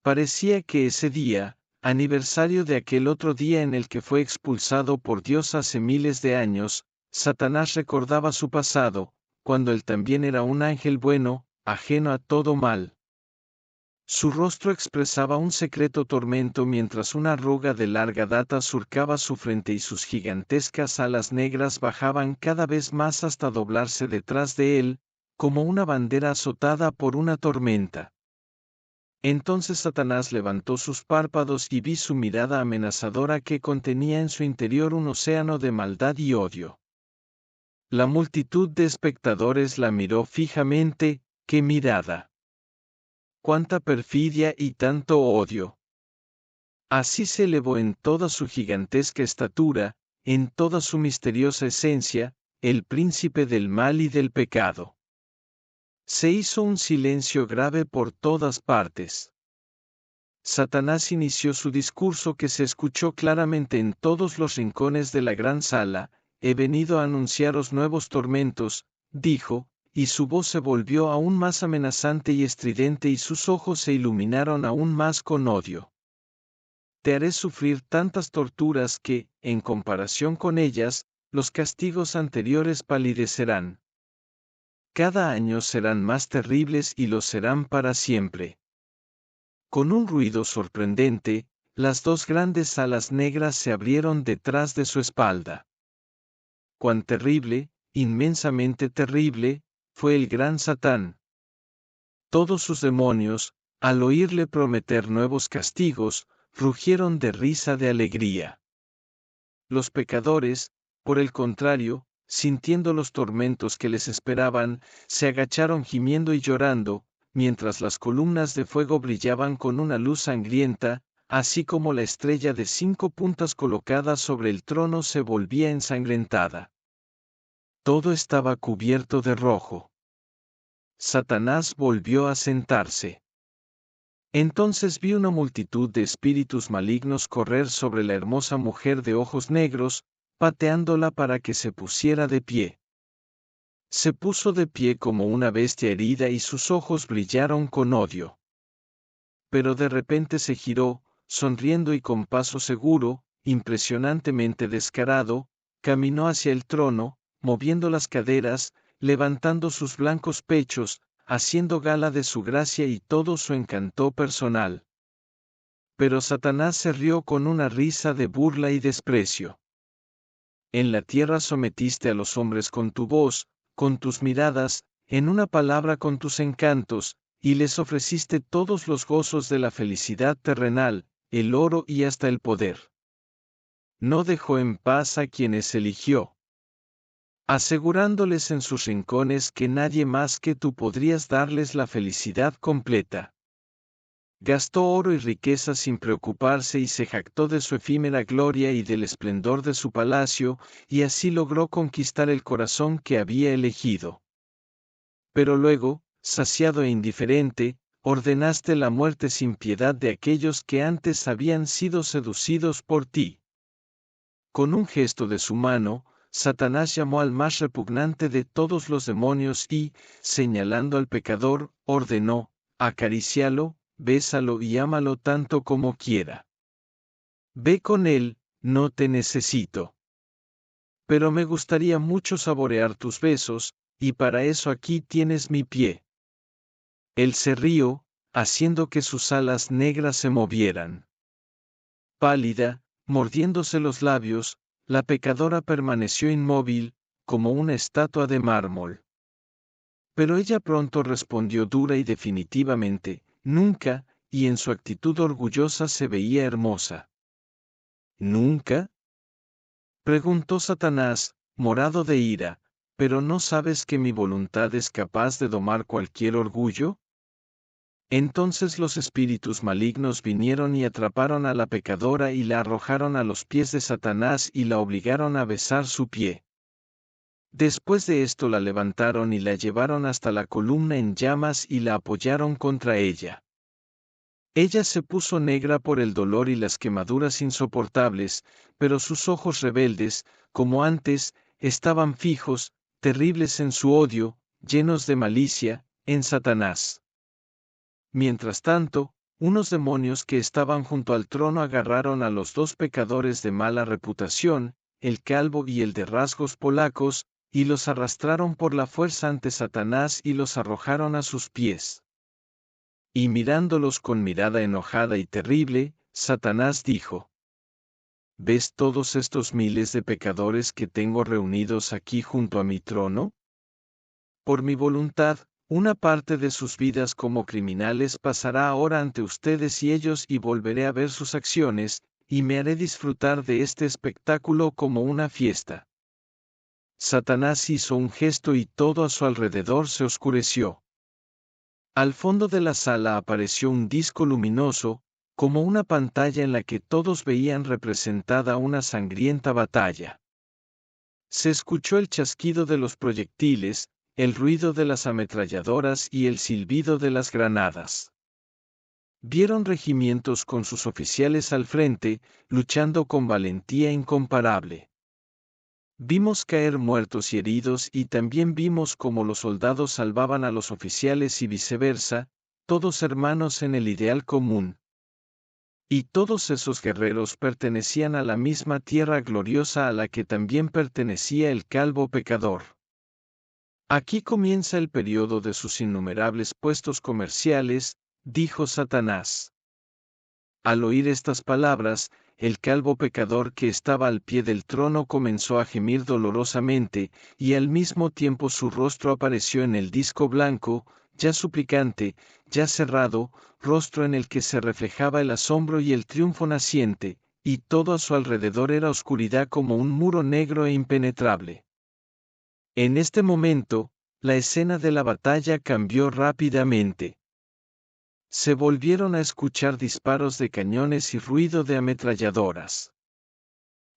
Parecía que ese día, aniversario de aquel otro día en el que fue expulsado por Dios hace miles de años, Satanás recordaba su pasado, cuando él también era un ángel bueno, ajeno a todo mal. Su rostro expresaba un secreto tormento mientras una arruga de larga data surcaba su frente y sus gigantescas alas negras bajaban cada vez más hasta doblarse detrás de él, como una bandera azotada por una tormenta. Entonces Satanás levantó sus párpados y vi su mirada amenazadora que contenía en su interior un océano de maldad y odio. La multitud de espectadores la miró fijamente. ¡Qué mirada! ¡Cuánta perfidia y tanto odio! Así se elevó en toda su gigantesca estatura, en toda su misteriosa esencia, el príncipe del mal y del pecado. Se hizo un silencio grave por todas partes. Satanás inició su discurso que se escuchó claramente en todos los rincones de la gran sala. He venido a anunciaros nuevos tormentos, dijo, y su voz se volvió aún más amenazante y estridente y sus ojos se iluminaron aún más con odio. Te haré sufrir tantas torturas que, en comparación con ellas, los castigos anteriores palidecerán. Cada año serán más terribles y lo serán para siempre. Con un ruido sorprendente, las 2 grandes alas negras se abrieron detrás de su espalda. Cuán terrible, inmensamente terrible, fue el gran Satán. Todos sus demonios, al oírle prometer nuevos castigos, rugieron de risa de alegría. Los pecadores, por el contrario, sintiendo los tormentos que les esperaban, se agacharon gimiendo y llorando, mientras las columnas de fuego brillaban con una luz sangrienta, así como la estrella de 5 puntas colocada sobre el trono se volvía ensangrentada. Todo estaba cubierto de rojo. Satanás volvió a sentarse. Entonces vi una multitud de espíritus malignos correr sobre la hermosa mujer de ojos negros, pateándola para que se pusiera de pie. Se puso de pie como una bestia herida y sus ojos brillaron con odio. Pero de repente se giró, sonriendo y con paso seguro, impresionantemente descarado, caminó hacia el trono, moviendo las caderas, levantando sus blancos pechos, haciendo gala de su gracia y todo su encanto personal. Pero Satanás se rió con una risa de burla y desprecio. En la tierra sometiste a los hombres con tu voz, con tus miradas, en una palabra con tus encantos, y les ofreciste todos los gozos de la felicidad terrenal, el oro y hasta el poder. No dejó en paz a quienes eligió, asegurándoles en sus rincones que nadie más que tú podrías darles la felicidad completa. Gastó oro y riqueza sin preocuparse y se jactó de su efímera gloria y del esplendor de su palacio, y así logró conquistar el corazón que había elegido. Pero luego, saciado e indiferente, ordenaste la muerte sin piedad de aquellos que antes habían sido seducidos por ti. Con un gesto de su mano, Satanás llamó al más repugnante de todos los demonios y, señalando al pecador, ordenó: acarícialo, bésalo y ámalo tanto como quiera. Ve con él, no te necesito. Pero me gustaría mucho saborear tus besos, y para eso aquí tienes mi pie. Él se rió, haciendo que sus alas negras se movieran. Pálida, mordiéndose los labios, la pecadora permaneció inmóvil, como una estatua de mármol. Pero ella pronto respondió dura y definitivamente: nunca, y en su actitud orgullosa se veía hermosa. ¿Nunca?, preguntó Satanás, morado de ira. ¿Pero no sabes que mi voluntad es capaz de domar cualquier orgullo? Entonces los espíritus malignos vinieron y atraparon a la pecadora y la arrojaron a los pies de Satanás y la obligaron a besar su pie. Después de esto la levantaron y la llevaron hasta la columna en llamas y la apoyaron contra ella. Ella se puso negra por el dolor y las quemaduras insoportables, pero sus ojos rebeldes, como antes, estaban fijos, terribles en su odio, llenos de malicia, en Satanás. Mientras tanto, unos demonios que estaban junto al trono agarraron a los dos pecadores de mala reputación, el calvo y el de rasgos polacos, y los arrastraron por la fuerza ante Satanás y los arrojaron a sus pies. Y mirándolos con mirada enojada y terrible, Satanás dijo: ¿ves todos estos miles de pecadores que tengo reunidos aquí junto a mi trono? Por mi voluntad, una parte de sus vidas como criminales pasará ahora ante ustedes y ellos, y volveré a ver sus acciones, y me haré disfrutar de este espectáculo como una fiesta. Satanás hizo un gesto y todo a su alrededor se oscureció. Al fondo de la sala apareció un disco luminoso, como una pantalla en la que todos veían representada una sangrienta batalla. Se escuchó el chasquido de los proyectiles, el ruido de las ametralladoras y el silbido de las granadas. Vieron regimientos con sus oficiales al frente, luchando con valentía incomparable. Vimos caer muertos y heridos y también vimos cómo los soldados salvaban a los oficiales y viceversa, todos hermanos en el ideal común. Y todos esos guerreros pertenecían a la misma tierra gloriosa a la que también pertenecía el calvo pecador. Aquí comienza el periodo de sus innumerables puestos comerciales, dijo Satanás. Al oír estas palabras, el calvo pecador que estaba al pie del trono comenzó a gemir dolorosamente, y al mismo tiempo su rostro apareció en el disco blanco, ya suplicante, ya cerrado, rostro en el que se reflejaba el asombro y el triunfo naciente, y todo a su alrededor era oscuridad como un muro negro e impenetrable. En este momento, la escena de la batalla cambió rápidamente. Se volvieron a escuchar disparos de cañones y ruido de ametralladoras.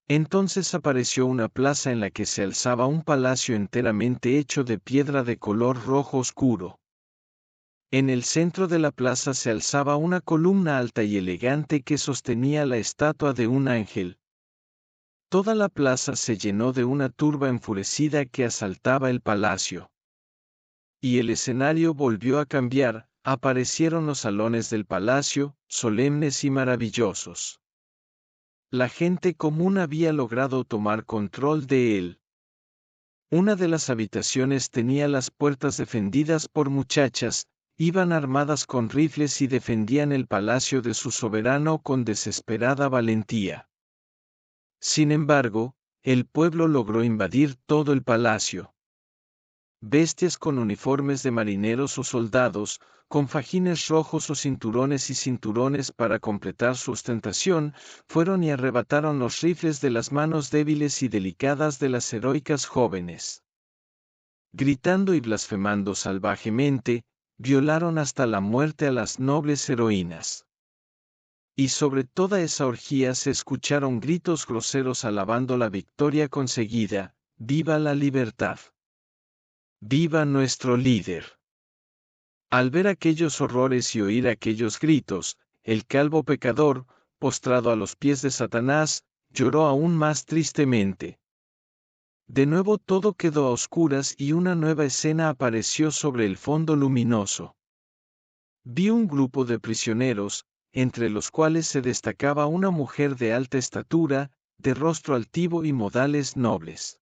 Entonces apareció una plaza en la que se alzaba un palacio enteramente hecho de piedra de color rojo oscuro. En el centro de la plaza se alzaba una columna alta y elegante que sostenía la estatua de un ángel. Toda la plaza se llenó de una turba enfurecida que asaltaba el palacio. Y el escenario volvió a cambiar. Aparecieron los salones del palacio, solemnes y maravillosos. La gente común había logrado tomar control de él. Una de las habitaciones tenía las puertas defendidas por muchachas, iban armadas con rifles y defendían el palacio de su soberano con desesperada valentía. Sin embargo, el pueblo logró invadir todo el palacio. Bestias con uniformes de marineros o soldados, con fajines rojos o cinturones y cinturones para completar su ostentación, fueron y arrebataron los rifles de las manos débiles y delicadas de las heroicas jóvenes. Gritando y blasfemando salvajemente, violaron hasta la muerte a las nobles heroínas. Y sobre toda esa orgía se escucharon gritos groseros alabando la victoria conseguida: ¡viva la libertad! ¡Viva nuestro líder! Al ver aquellos horrores y oír aquellos gritos, el calvo pecador, postrado a los pies de Satanás, lloró aún más tristemente. De nuevo todo quedó a oscuras y una nueva escena apareció sobre el fondo luminoso. Vi un grupo de prisioneros, entre los cuales se destacaba una mujer de alta estatura, de rostro altivo y modales nobles.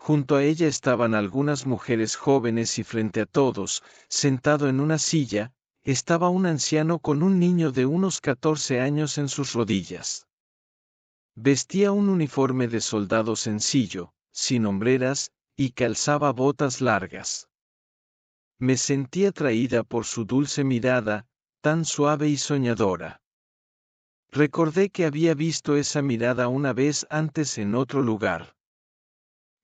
Junto a ella estaban algunas mujeres jóvenes y frente a todos, sentado en una silla, estaba un anciano con un niño de unos 14 años en sus rodillas. Vestía un uniforme de soldado sencillo, sin hombreras, y calzaba botas largas. Me sentí atraída por su dulce mirada, tan suave y soñadora. Recordé que había visto esa mirada una vez antes en otro lugar.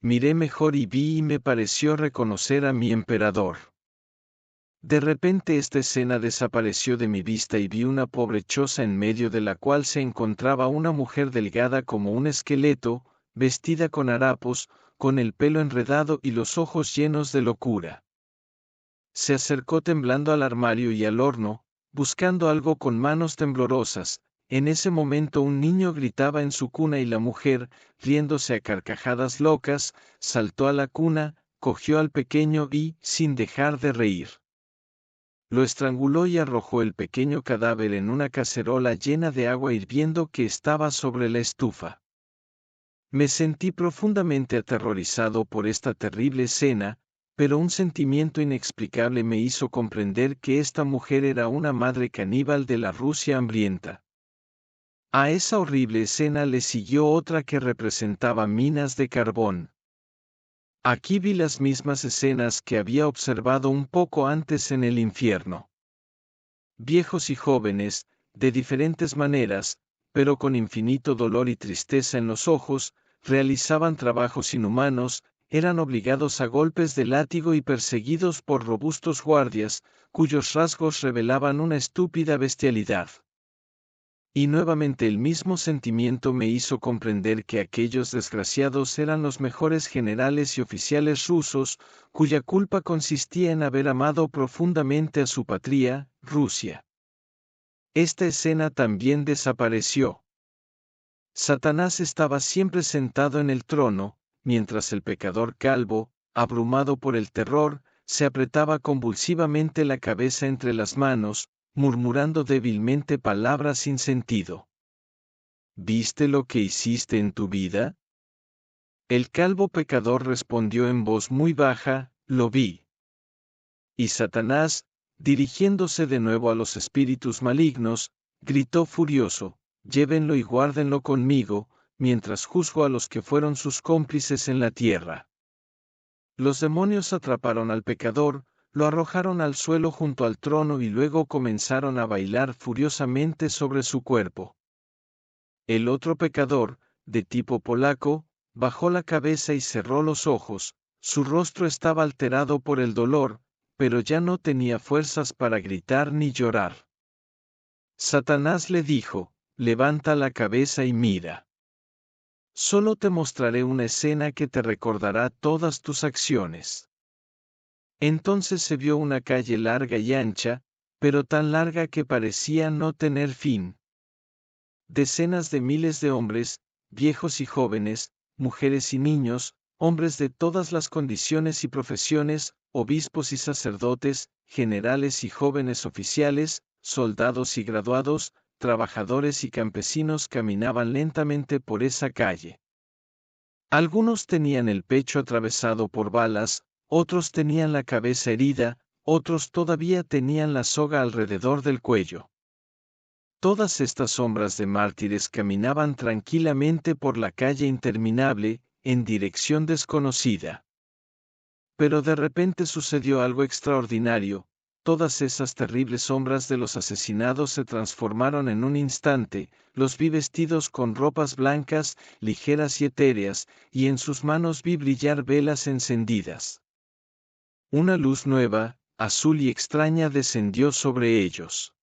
Miré mejor y vi y me pareció reconocer a mi emperador. De repente esta escena desapareció de mi vista y vi una pobre choza en medio de la cual se encontraba una mujer delgada como un esqueleto, vestida con harapos, con el pelo enredado y los ojos llenos de locura. Se acercó temblando al armario y al horno, buscando algo con manos temblorosas. En ese momento un niño gritaba en su cuna y la mujer, riéndose a carcajadas locas, saltó a la cuna, cogió al pequeño y, sin dejar de reír, lo estranguló y arrojó el pequeño cadáver en una cacerola llena de agua hirviendo que estaba sobre la estufa. Me sentí profundamente aterrorizado por esta terrible escena, pero un sentimiento inexplicable me hizo comprender que esta mujer era una madre caníbal de la Rusia hambrienta. A esa horrible escena le siguió otra que representaba minas de carbón. Aquí vi las mismas escenas que había observado un poco antes en el infierno. Viejos y jóvenes, de diferentes maneras, pero con infinito dolor y tristeza en los ojos, realizaban trabajos inhumanos, eran obligados a golpes de látigo y perseguidos por robustos guardias, cuyos rasgos revelaban una estúpida bestialidad. Y nuevamente el mismo sentimiento me hizo comprender que aquellos desgraciados eran los mejores generales y oficiales rusos, cuya culpa consistía en haber amado profundamente a su patria, Rusia. Esta escena también desapareció. Satanás estaba siempre sentado en el trono, mientras el pecador calvo, abrumado por el terror, se apretaba convulsivamente la cabeza entre las manos, murmurando débilmente palabras sin sentido. ¿Viste lo que hiciste en tu vida? El calvo pecador respondió en voz muy baja, lo vi. Y Satanás, dirigiéndose de nuevo a los espíritus malignos, gritó furioso, llévenlo y guárdenlo conmigo, mientras juzgo a los que fueron sus cómplices en la tierra. Los demonios atraparon al pecador, lo arrojaron al suelo junto al trono y luego comenzaron a bailar furiosamente sobre su cuerpo. El otro pecador, de tipo polaco, bajó la cabeza y cerró los ojos, su rostro estaba alterado por el dolor, pero ya no tenía fuerzas para gritar ni llorar. Satanás le dijo, levanta la cabeza y mira. Solo te mostraré una escena que te recordará todas tus acciones. Entonces se vio una calle larga y ancha, pero tan larga que parecía no tener fin. Decenas de miles de hombres, viejos y jóvenes, mujeres y niños, hombres de todas las condiciones y profesiones, obispos y sacerdotes, generales y jóvenes oficiales, soldados y graduados, trabajadores y campesinos caminaban lentamente por esa calle. Algunos tenían el pecho atravesado por balas, otros tenían la cabeza herida, otros todavía tenían la soga alrededor del cuello. Todas estas sombras de mártires caminaban tranquilamente por la calle interminable, en dirección desconocida. Pero de repente sucedió algo extraordinario, todas esas terribles sombras de los asesinados se transformaron en un instante, los vi vestidos con ropas blancas, ligeras y etéreas, y en sus manos vi brillar velas encendidas. Una luz nueva, azul y extraña descendió sobre ellos.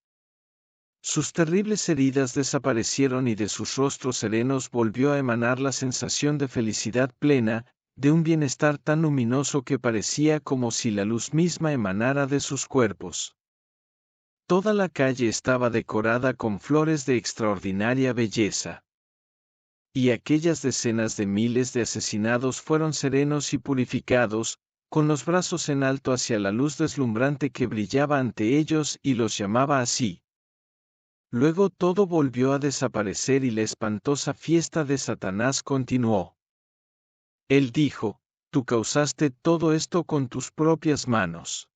Sus terribles heridas desaparecieron y de sus rostros serenos volvió a emanar la sensación de felicidad plena, de un bienestar tan luminoso que parecía como si la luz misma emanara de sus cuerpos. Toda la calle estaba decorada con flores de extraordinaria belleza. Y aquellas decenas de miles de asesinados fueron serenos y purificados, con los brazos en alto hacia la luz deslumbrante que brillaba ante ellos y los llamaba así. Luego todo volvió a desaparecer y la espantosa fiesta de Satanás continuó. Él dijo, tú causaste todo esto con tus propias manos.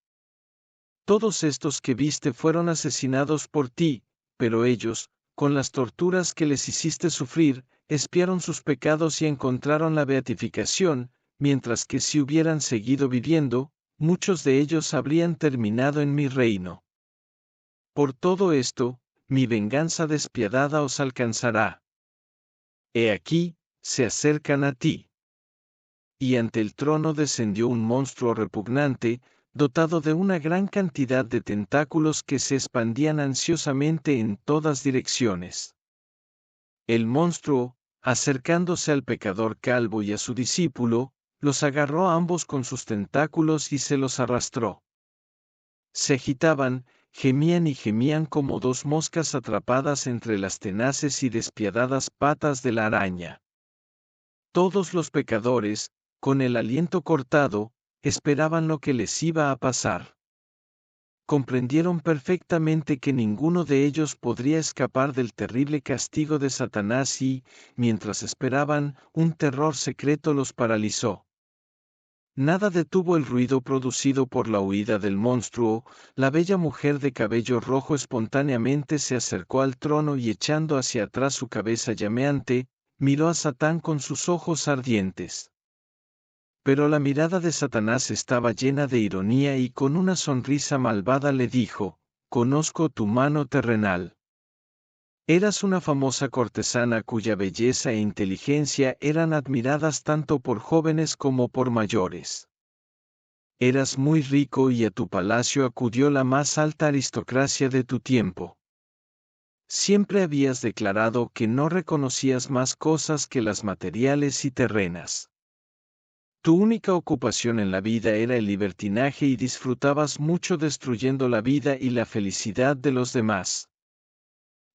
Todos estos que viste fueron asesinados por ti, pero ellos, con las torturas que les hiciste sufrir, expiaron sus pecados y encontraron la beatificación, mientras que si hubieran seguido viviendo, muchos de ellos habrían terminado en mi reino. Por todo esto, mi venganza despiadada os alcanzará. He aquí, se acercan a ti. Y ante el trono descendió un monstruo repugnante, dotado de una gran cantidad de tentáculos que se expandían ansiosamente en todas direcciones. El monstruo, acercándose al pecador calvo y a su discípulo, los agarró a ambos con sus tentáculos y se los arrastró. Se agitaban, gemían y gemían como dos moscas atrapadas entre las tenaces y despiadadas patas de la araña. Todos los pecadores, con el aliento cortado, esperaban lo que les iba a pasar. Comprendieron perfectamente que ninguno de ellos podría escapar del terrible castigo de Satanás y, mientras esperaban, un terror secreto los paralizó. Nada detuvo el ruido producido por la huida del monstruo. La bella mujer de cabello rojo espontáneamente se acercó al trono y echando hacia atrás su cabeza llameante, miró a Satán con sus ojos ardientes. Pero la mirada de Satanás estaba llena de ironía y con una sonrisa malvada le dijo, «Conozco tu mano terrenal. Eras una famosa cortesana cuya belleza e inteligencia eran admiradas tanto por jóvenes como por mayores. Eras muy rico y a tu palacio acudió la más alta aristocracia de tu tiempo. Siempre habías declarado que no reconocías más cosas que las materiales y terrenas. Tu única ocupación en la vida era el libertinaje y disfrutabas mucho destruyendo la vida y la felicidad de los demás.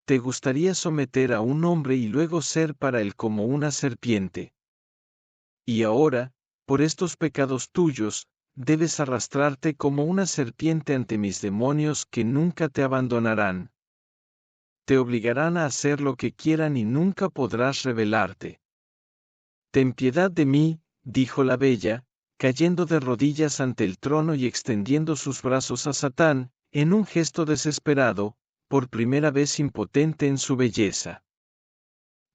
Te gustaría someter a un hombre y luego ser para él como una serpiente. Y ahora, por estos pecados tuyos, debes arrastrarte como una serpiente ante mis demonios que nunca te abandonarán. Te obligarán a hacer lo que quieran y nunca podrás rebelarte. Ten piedad de mí, dijo la bella, cayendo de rodillas ante el trono y extendiendo sus brazos a Satán, en un gesto desesperado, por primera vez impotente en su belleza.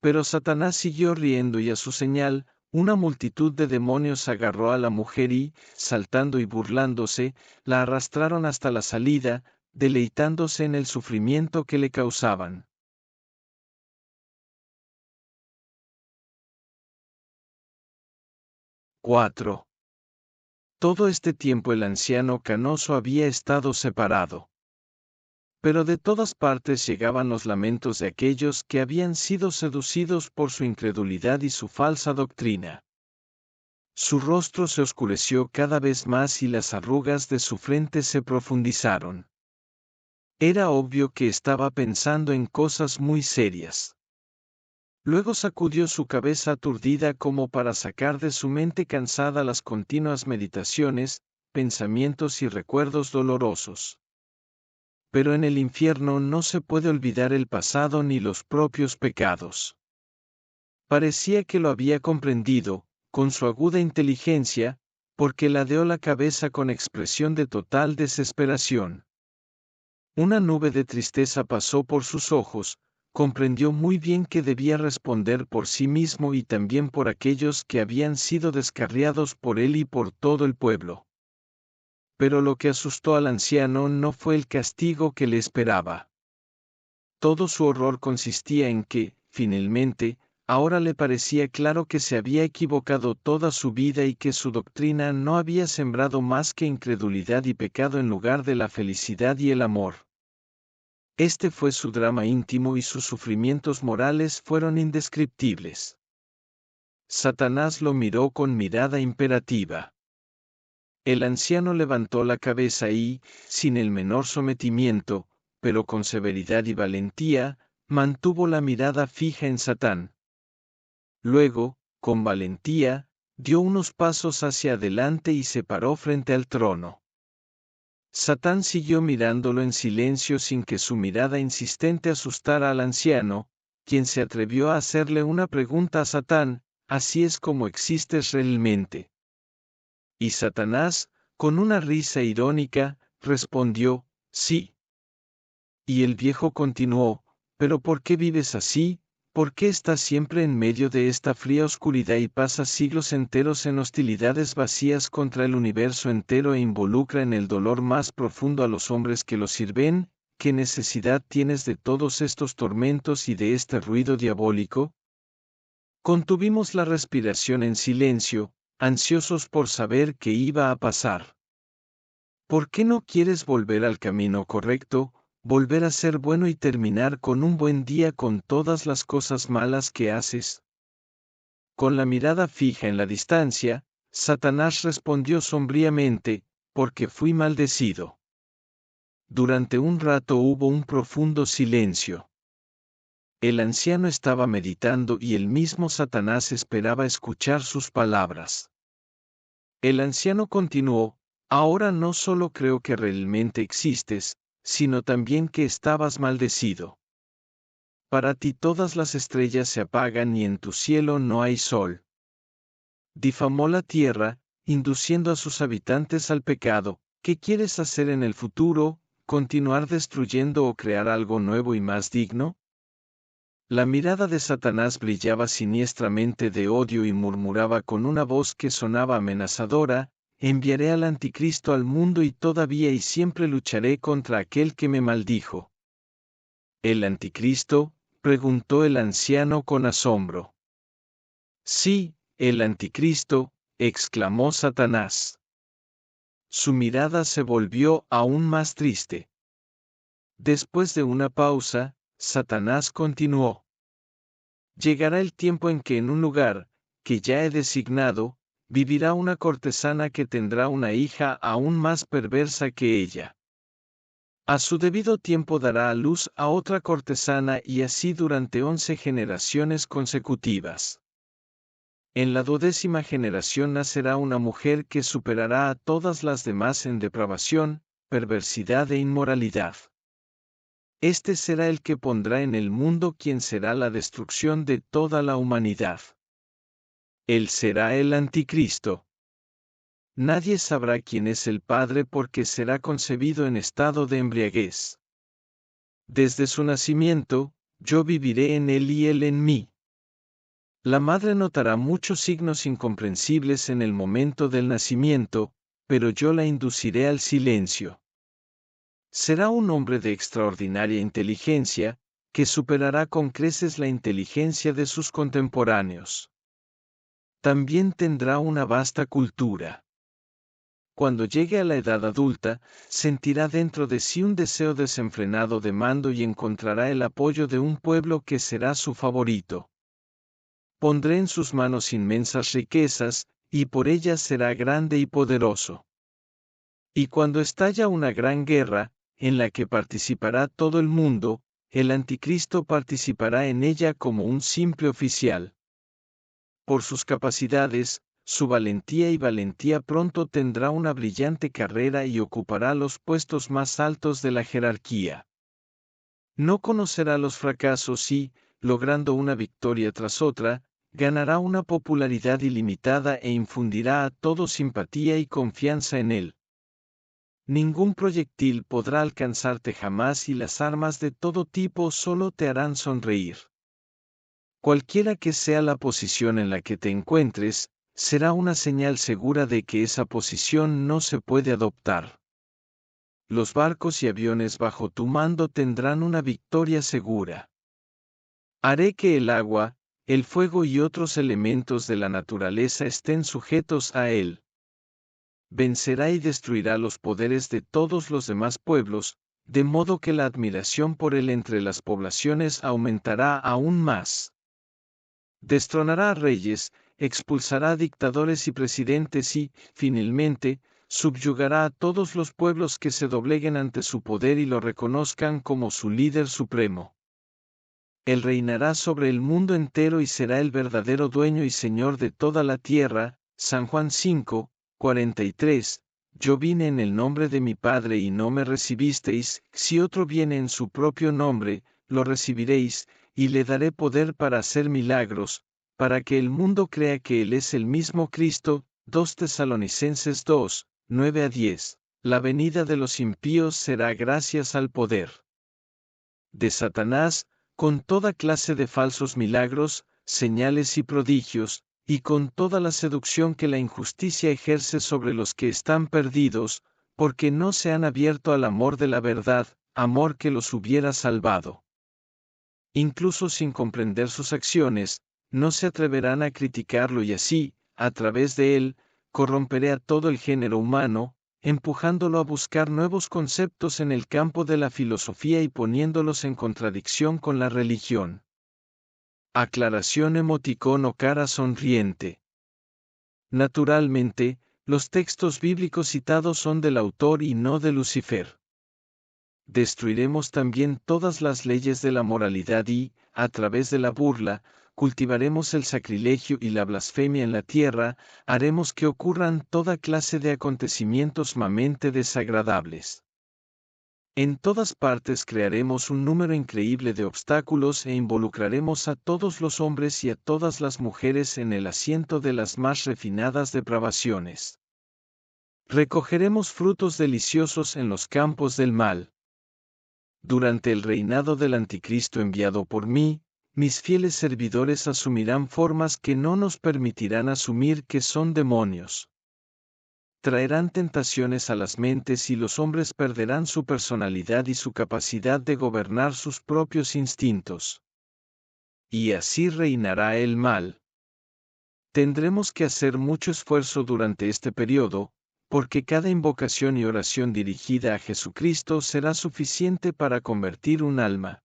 Pero Satanás siguió riendo y a su señal, una multitud de demonios agarró a la mujer y, saltando y burlándose, la arrastraron hasta la salida, deleitándose en el sufrimiento que le causaban. 4. Todo este tiempo el anciano canoso había estado separado. Pero de todas partes llegaban los lamentos de aquellos que habían sido seducidos por su incredulidad y su falsa doctrina. Su rostro se oscureció cada vez más y las arrugas de su frente se profundizaron. Era obvio que estaba pensando en cosas muy serias. Luego sacudió su cabeza aturdida como para sacar de su mente cansada las continuas meditaciones, pensamientos y recuerdos dolorosos. Pero en el infierno no se puede olvidar el pasado ni los propios pecados. Parecía que lo había comprendido, con su aguda inteligencia, porque ladeó la cabeza con expresión de total desesperación. Una nube de tristeza pasó por sus ojos, comprendió muy bien que debía responder por sí mismo y también por aquellos que habían sido descarriados por él y por todo el pueblo. Pero lo que asustó al anciano no fue el castigo que le esperaba. Todo su horror consistía en que, finalmente, ahora le parecía claro que se había equivocado toda su vida y que su doctrina no había sembrado más que incredulidad y pecado en lugar de la felicidad y el amor. Este fue su drama íntimo y sus sufrimientos morales fueron indescriptibles. Satanás lo miró con mirada imperativa. El anciano levantó la cabeza y, sin el menor sometimiento, pero con severidad y valentía, mantuvo la mirada fija en Satán. Luego, con valentía, dio unos pasos hacia adelante y se paró frente al trono. Satán siguió mirándolo en silencio sin que su mirada insistente asustara al anciano, quien se atrevió a hacerle una pregunta a Satán: ¿así es como existes realmente? Y Satanás, con una risa irónica, respondió: sí. Y el viejo continuó: ¿pero por qué vives así? ¿Por qué estás siempre en medio de esta fría oscuridad y pasas siglos enteros en hostilidades vacías contra el universo entero e involucra en el dolor más profundo a los hombres que lo sirven? ¿Qué necesidad tienes de todos estos tormentos y de este ruido diabólico? Contuvimos la respiración en silencio, ansiosos por saber qué iba a pasar. ¿Por qué no quieres volver al camino correcto, volver a ser bueno y terminar con un buen día con todas las cosas malas que haces? Con la mirada fija en la distancia, Satanás respondió sombríamente: porque fui maldecido. Durante un rato hubo un profundo silencio. El anciano estaba meditando y el mismo Satanás esperaba escuchar sus palabras. El anciano continuó: ahora no solo creo que realmente existes, sino también que estabas maldecido. Para ti todas las estrellas se apagan y en tu cielo no hay sol. Difamó la tierra, induciendo a sus habitantes al pecado. ¿Qué quieres hacer en el futuro? ¿Continuar destruyendo o crear algo nuevo y más digno? La mirada de Satanás brillaba siniestramente de odio y murmuraba con una voz que sonaba amenazadora: enviaré al anticristo al mundo y todavía y siempre lucharé contra aquel que me maldijo. ¿El anticristo?, preguntó el anciano con asombro. Sí, el anticristo, exclamó Satanás. Su mirada se volvió aún más triste. Después de una pausa, Satanás continuó: llegará el tiempo en que en un lugar, que ya he designado, vivirá una cortesana que tendrá una hija aún más perversa que ella. A su debido tiempo dará a luz a otra cortesana y así durante 11 generaciones consecutivas. En la 12ª generación nacerá una mujer que superará a todas las demás en depravación, perversidad e inmoralidad. Este será el que pondrá en el mundo quien será la destrucción de toda la humanidad. Él será el anticristo. Nadie sabrá quién es el Padre porque será concebido en estado de embriaguez. Desde su nacimiento, yo viviré en él y él en mí. La madre notará muchos signos incomprensibles en el momento del nacimiento, pero yo la induciré al silencio. Será un hombre de extraordinaria inteligencia, que superará con creces la inteligencia de sus contemporáneos. También tendrá una vasta cultura. Cuando llegue a la edad adulta, sentirá dentro de sí un deseo desenfrenado de mando y encontrará el apoyo de un pueblo que será su favorito. Pondré en sus manos inmensas riquezas, y por ellas será grande y poderoso. Y cuando estalla una gran guerra, en la que participará todo el mundo, el anticristo participará en ella como un simple oficial. Por sus capacidades, su valentía pronto tendrá una brillante carrera y ocupará los puestos más altos de la jerarquía. No conocerá los fracasos y, logrando una victoria tras otra, ganará una popularidad ilimitada e infundirá a todos simpatía y confianza en él. Ningún proyectil podrá alcanzarte jamás y las armas de todo tipo solo te harán sonreír. Cualquiera que sea la posición en la que te encuentres, será una señal segura de que esa posición no se puede adoptar. Los barcos y aviones bajo tu mando tendrán una victoria segura. Haré que el agua, el fuego y otros elementos de la naturaleza estén sujetos a él. Vencerá y destruirá los poderes de todos los demás pueblos, de modo que la admiración por él entre las poblaciones aumentará aún más. Destronará a reyes, expulsará a dictadores y presidentes y, finalmente, subyugará a todos los pueblos que se dobleguen ante su poder y lo reconozcan como su líder supremo. Él reinará sobre el mundo entero y será el verdadero dueño y señor de toda la tierra. San Juan 5, 43. Yo vine en el nombre de mi Padre y no me recibisteis, si otro viene en su propio nombre, lo recibiréis, y le daré poder para hacer milagros, para que el mundo crea que Él es el mismo Cristo. 2 Tesalonicenses 2, 9-10. La venida de los impíos será gracias al poder de Satanás, con toda clase de falsos milagros, señales y prodigios, y con toda la seducción que la injusticia ejerce sobre los que están perdidos, porque no se han abierto al amor de la verdad, amor que los hubiera salvado. Incluso sin comprender sus acciones, no se atreverán a criticarlo y así, a través de él, corromperé a todo el género humano, empujándolo a buscar nuevos conceptos en el campo de la filosofía y poniéndolos en contradicción con la religión. Aclaración emoticono cara sonriente. Naturalmente, los textos bíblicos citados son del autor y no de Lucifer. Destruiremos también todas las leyes de la moralidad y, a través de la burla, cultivaremos el sacrilegio y la blasfemia en la tierra, haremos que ocurran toda clase de acontecimientos sumamente desagradables. En todas partes crearemos un número increíble de obstáculos e involucraremos a todos los hombres y a todas las mujeres en el asiento de las más refinadas depravaciones. Recogeremos frutos deliciosos en los campos del mal. Durante el reinado del anticristo enviado por mí, mis fieles servidores asumirán formas que no nos permitirán asumir que son demonios. Traerán tentaciones a las mentes y los hombres perderán su personalidad y su capacidad de gobernar sus propios instintos. Y así reinará el mal. Tendremos que hacer mucho esfuerzo durante este periodo, porque cada invocación y oración dirigida a Jesucristo será suficiente para convertir un alma.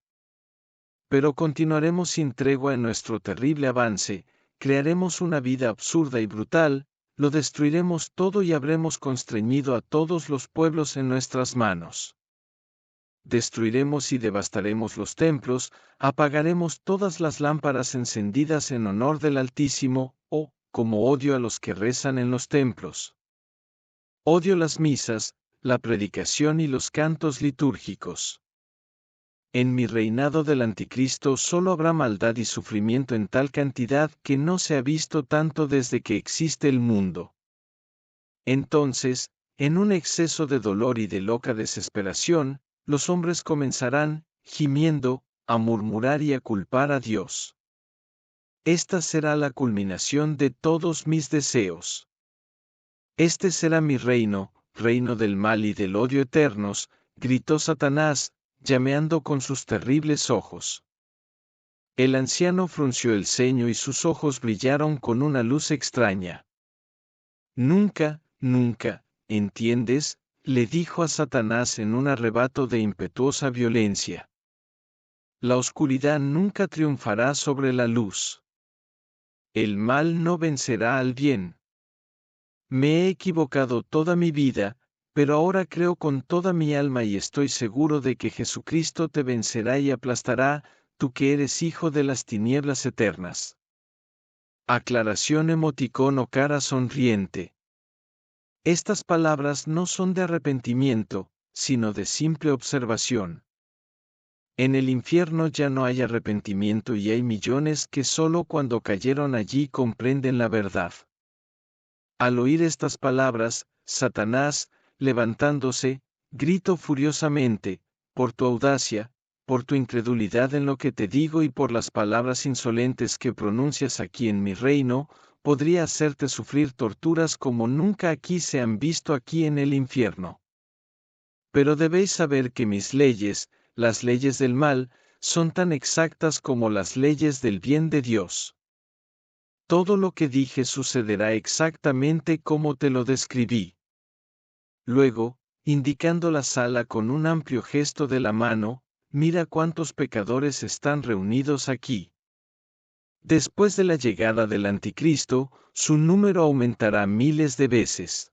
Pero continuaremos sin tregua en nuestro terrible avance, crearemos una vida absurda y brutal, lo destruiremos todo y habremos constreñido a todos los pueblos en nuestras manos. Destruiremos y devastaremos los templos, apagaremos todas las lámparas encendidas en honor del Altísimo, como odio a los que rezan en los templos. Odio las misas, la predicación y los cantos litúrgicos. En mi reinado del anticristo solo habrá maldad y sufrimiento en tal cantidad que no se ha visto tanto desde que existe el mundo. Entonces, en un exceso de dolor y de loca desesperación, los hombres comenzarán, gimiendo, a murmurar y a culpar a Dios. Esta será la culminación de todos mis deseos. Este será mi reino, reino del mal y del odio eternos, gritó Satanás, llameando con sus terribles ojos. El anciano frunció el ceño y sus ojos brillaron con una luz extraña. Nunca, nunca, ¿entiendes?, le dijo a Satanás en un arrebato de impetuosa violencia. La oscuridad nunca triunfará sobre la luz. El mal no vencerá al bien. Me he equivocado toda mi vida, pero ahora creo con toda mi alma y estoy seguro de que Jesucristo te vencerá y aplastará, tú que eres hijo de las tinieblas eternas. Aclaración emoticono cara sonriente. Estas palabras no son de arrepentimiento, sino de simple observación. En el infierno ya no hay arrepentimiento y hay millones que solo cuando cayeron allí comprenden la verdad. Al oír estas palabras, Satanás, levantándose, gritó furiosamente, por tu audacia, por tu incredulidad en lo que te digo y por las palabras insolentes que pronuncias aquí en mi reino, podría hacerte sufrir torturas como nunca aquí se han visto aquí en el infierno. Pero debéis saber que mis leyes, las leyes del mal, son tan exactas como las leyes del bien de Dios. Todo lo que dije sucederá exactamente como te lo describí. Luego, indicando la sala con un amplio gesto de la mano, mira cuántos pecadores están reunidos aquí. Después de la llegada del Anticristo, su número aumentará miles de veces.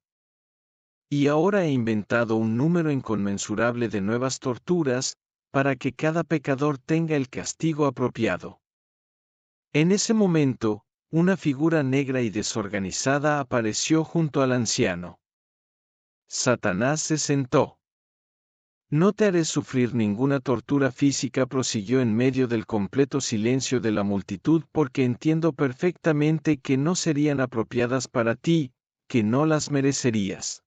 Y ahora he inventado un número inconmensurable de nuevas torturas, para que cada pecador tenga el castigo apropiado. En ese momento, una figura negra y desorganizada apareció junto al anciano. Satanás se sentó. No te haré sufrir ninguna tortura física, prosiguió en medio del completo silencio de la multitud, porque entiendo perfectamente que no serían apropiadas para ti, que no las merecerías.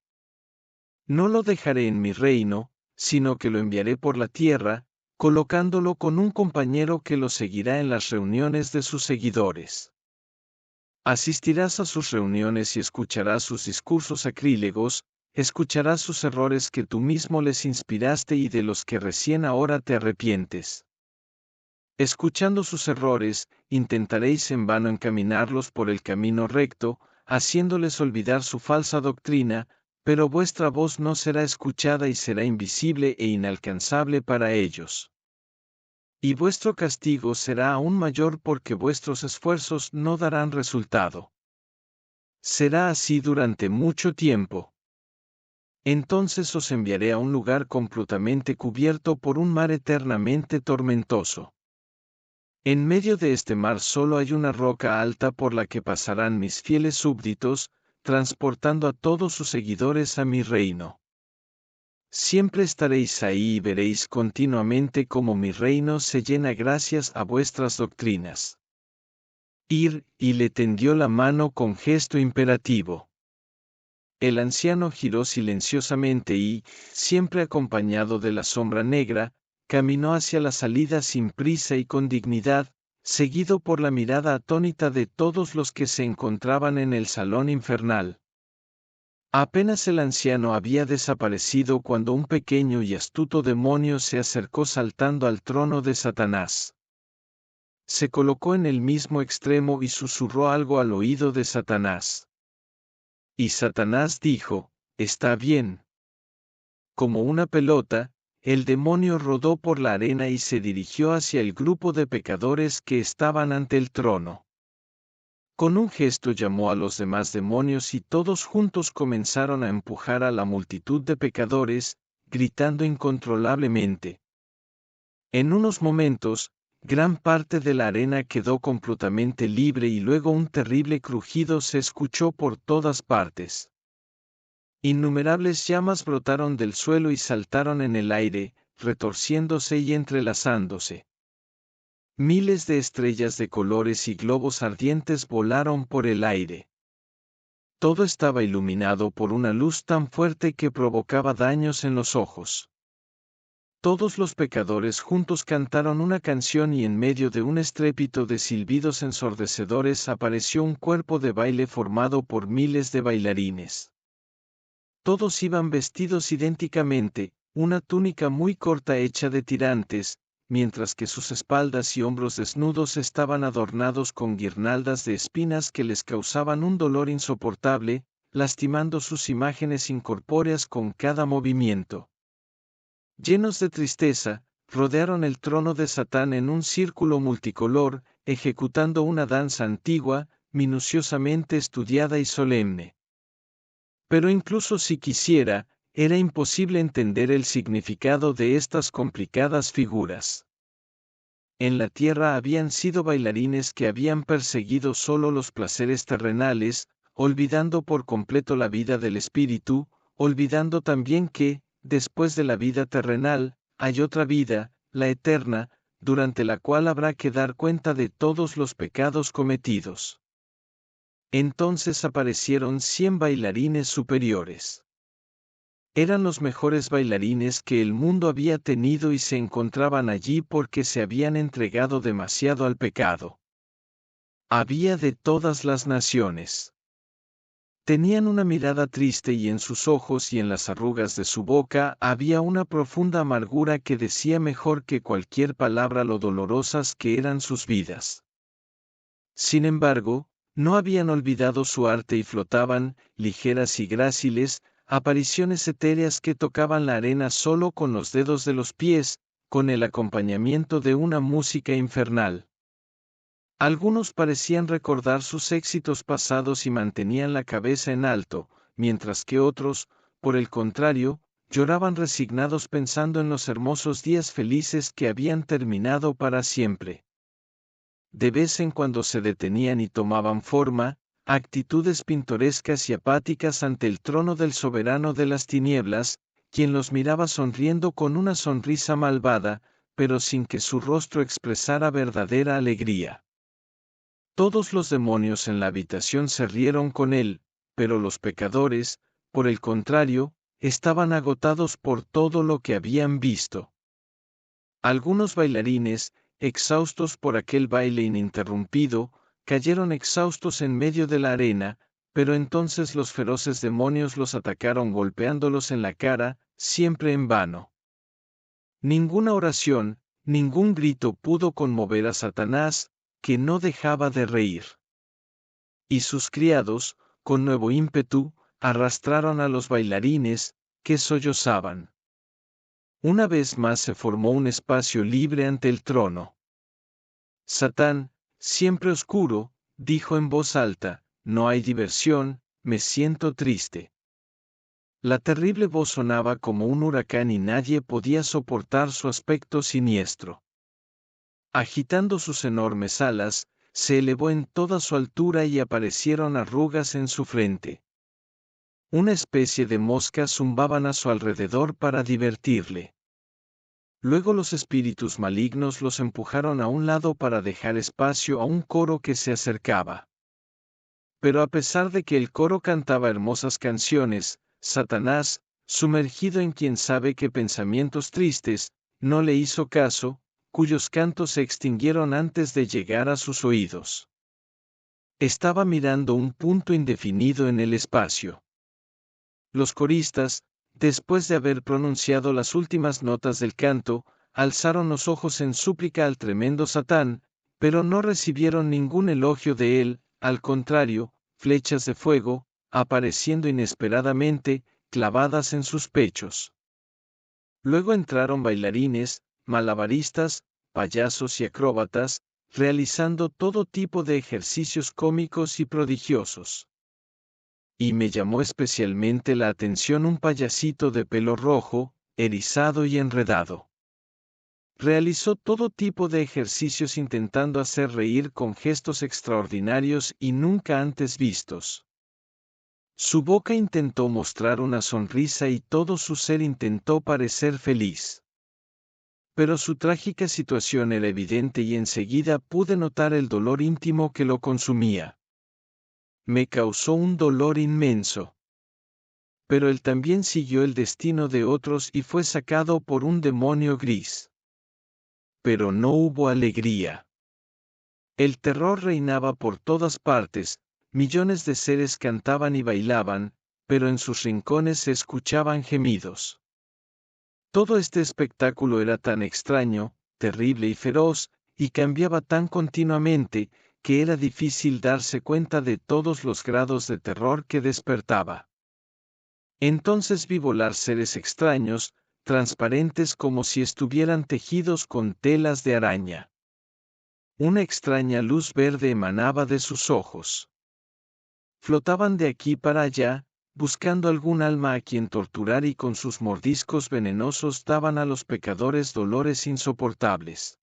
No lo dejaré en mi reino, sino que lo enviaré por la tierra, colocándolo con un compañero que lo seguirá en las reuniones de sus seguidores. Asistirás a sus reuniones y escucharás sus discursos sacrílegos, escucharás sus errores que tú mismo les inspiraste y de los que recién ahora te arrepientes. Escuchando sus errores, intentaréis en vano encaminarlos por el camino recto, haciéndoles olvidar su falsa doctrina, pero vuestra voz no será escuchada y será invisible e inalcanzable para ellos. Y vuestro castigo será aún mayor porque vuestros esfuerzos no darán resultado. Será así durante mucho tiempo. Entonces os enviaré a un lugar completamente cubierto por un mar eternamente tormentoso. En medio de este mar solo hay una roca alta por la que pasarán mis fieles súbditos, transportando a todos sus seguidores a mi reino. Siempre estaréis ahí y veréis continuamente cómo mi reino se llena gracias a vuestras doctrinas. Ir, y le tendió la mano con gesto imperativo. El anciano giró silenciosamente y, siempre acompañado de la sombra negra, caminó hacia la salida sin prisa y con dignidad, seguido por la mirada atónita de todos los que se encontraban en el salón infernal. Apenas el anciano había desaparecido cuando un pequeño y astuto demonio se acercó saltando al trono de Satanás. Se colocó en el mismo extremo y susurró algo al oído de Satanás. Y Satanás dijo, «Está bien». Como una pelota, el demonio rodó por la arena y se dirigió hacia el grupo de pecadores que estaban ante el trono. Con un gesto llamó a los demás demonios y todos juntos comenzaron a empujar a la multitud de pecadores, gritando incontrolablemente. En unos momentos, gran parte de la arena quedó completamente libre y luego un terrible crujido se escuchó por todas partes. Innumerables llamas brotaron del suelo y saltaron en el aire, retorciéndose y entrelazándose. Miles de estrellas de colores y globos ardientes volaron por el aire. Todo estaba iluminado por una luz tan fuerte que provocaba daños en los ojos. Todos los pecadores juntos cantaron una canción y en medio de un estrépito de silbidos ensordecedores apareció un cuerpo de baile formado por miles de bailarines. Todos iban vestidos idénticamente, una túnica muy corta hecha de tirantes, mientras que sus espaldas y hombros desnudos estaban adornados con guirnaldas de espinas que les causaban un dolor insoportable, lastimando sus imágenes incorpóreas con cada movimiento. Llenos de tristeza, rodearon el trono de Satán en un círculo multicolor, ejecutando una danza antigua, minuciosamente estudiada y solemne. Pero incluso si quisiera, era imposible entender el significado de estas complicadas figuras. En la tierra habían sido bailarines que habían perseguido solo los placeres terrenales, olvidando por completo la vida del espíritu, olvidando también que, después de la vida terrenal, hay otra vida, la eterna, durante la cual habrá que dar cuenta de todos los pecados cometidos. Entonces aparecieron 100 bailarines superiores. Eran los mejores bailarines que el mundo había tenido y se encontraban allí porque se habían entregado demasiado al pecado. Había de todas las naciones. Tenían una mirada triste y en sus ojos y en las arrugas de su boca había una profunda amargura que decía mejor que cualquier palabra lo dolorosas que eran sus vidas. Sin embargo, no habían olvidado su arte y flotaban, ligeras y gráciles, apariciones etéreas que tocaban la arena solo con los dedos de los pies, con el acompañamiento de una música infernal. Algunos parecían recordar sus éxitos pasados y mantenían la cabeza en alto, mientras que otros, por el contrario, lloraban resignados pensando en los hermosos días felices que habían terminado para siempre. De vez en cuando se detenían y tomaban forma, actitudes pintorescas y apáticas ante el trono del soberano de las tinieblas, quien los miraba sonriendo con una sonrisa malvada, pero sin que su rostro expresara verdadera alegría. Todos los demonios en la habitación se rieron con él, pero los pecadores, por el contrario, estaban agotados por todo lo que habían visto. Algunos bailarines, exhaustos por aquel baile ininterrumpido, cayeron exhaustos en medio de la arena, pero entonces los feroces demonios los atacaron golpeándolos en la cara, siempre en vano. Ninguna oración, ningún grito pudo conmover a Satanás, que no dejaba de reír. Y sus criados, con nuevo ímpetu, arrastraron a los bailarines, que sollozaban. Una vez más se formó un espacio libre ante el trono. Satán, siempre oscuro, dijo en voz alta, no hay diversión, me siento triste. La terrible voz sonaba como un huracán y nadie podía soportar su aspecto siniestro. Agitando sus enormes alas, se elevó en toda su altura y aparecieron arrugas en su frente. Una especie de moscas zumbaban a su alrededor para divertirle. Luego los espíritus malignos los empujaron a un lado para dejar espacio a un coro que se acercaba. Pero a pesar de que el coro cantaba hermosas canciones, Satanás, sumergido en quién sabe qué pensamientos tristes, no le hizo caso, cuyos cantos se extinguieron antes de llegar a sus oídos. Estaba mirando un punto indefinido en el espacio. Los coristas, después de haber pronunciado las últimas notas del canto, alzaron los ojos en súplica al tremendo Satán, pero no recibieron ningún elogio de él, al contrario, flechas de fuego, apareciendo inesperadamente, clavadas en sus pechos. Luego entraron bailarines, malabaristas, payasos y acróbatas, realizando todo tipo de ejercicios cómicos y prodigiosos. Y me llamó especialmente la atención un payasito de pelo rojo, erizado y enredado. Realizó todo tipo de ejercicios intentando hacer reír con gestos extraordinarios y nunca antes vistos. Su boca intentó mostrar una sonrisa y todo su ser intentó parecer feliz. Pero su trágica situación era evidente y enseguida pude notar el dolor íntimo que lo consumía. Me causó un dolor inmenso. Pero él también siguió el destino de otros y fue sacado por un demonio gris. Pero no hubo alegría. El terror reinaba por todas partes, millones de seres cantaban y bailaban, pero en sus rincones se escuchaban gemidos. Todo este espectáculo era tan extraño, terrible y feroz, y cambiaba tan continuamente, que era difícil darse cuenta de todos los grados de terror que despertaba. Entonces vi volar seres extraños, transparentes como si estuvieran tejidos con telas de araña. Una extraña luz verde emanaba de sus ojos. Flotaban de aquí para allá, buscando algún alma a quien torturar y con sus mordiscos venenosos daban a los pecadores dolores insoportables.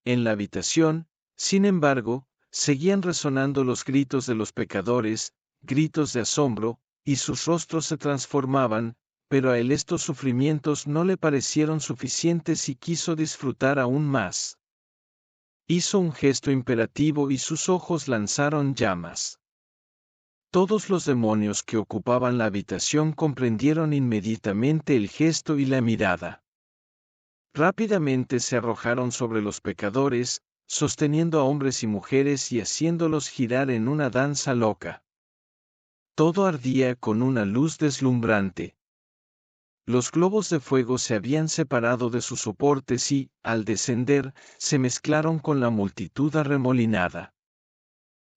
En la habitación, sin embargo, seguían resonando los gritos de los pecadores, gritos de asombro, y sus rostros se transformaban, pero a él estos sufrimientos no le parecieron suficientes y quiso disfrutar aún más. Hizo un gesto imperativo y sus ojos lanzaron llamas. Todos los demonios que ocupaban la habitación comprendieron inmediatamente el gesto y la mirada. Rápidamente se arrojaron sobre los pecadores, sosteniendo a hombres y mujeres y haciéndolos girar en una danza loca. Todo ardía con una luz deslumbrante. Los globos de fuego se habían separado de sus soportes y, al descender, se mezclaron con la multitud arremolinada.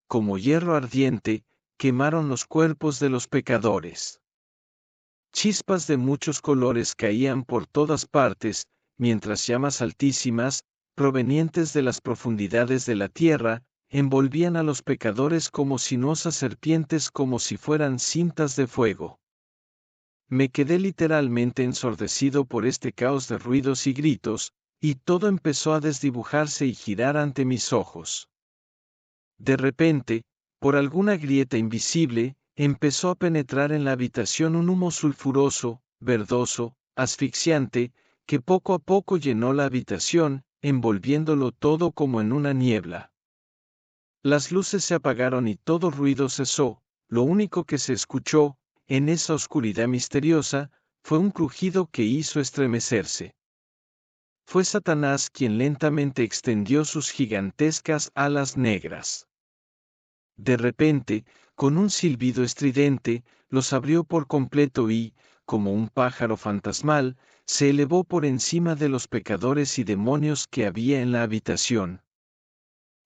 Como hierro ardiente, quemaron los cuerpos de los pecadores. Chispas de muchos colores caían por todas partes, mientras llamas altísimas, provenientes de las profundidades de la tierra, envolvían a los pecadores como sinuosas serpientes, como si fueran cintas de fuego. Me quedé literalmente ensordecido por este caos de ruidos y gritos, y todo empezó a desdibujarse y girar ante mis ojos. De repente, por alguna grieta invisible, empezó a penetrar en la habitación un humo sulfuroso, verdoso, asfixiante, que poco a poco llenó la habitación, envolviéndolo todo como en una niebla. Las luces se apagaron y todo ruido cesó. Lo único que se escuchó, en esa oscuridad misteriosa, fue un crujido que hizo estremecerse. Fue Satanás quien lentamente extendió sus gigantescas alas negras. De repente, con un silbido estridente, los abrió por completo y, como un pájaro fantasmal, se elevó por encima de los pecadores y demonios que había en la habitación.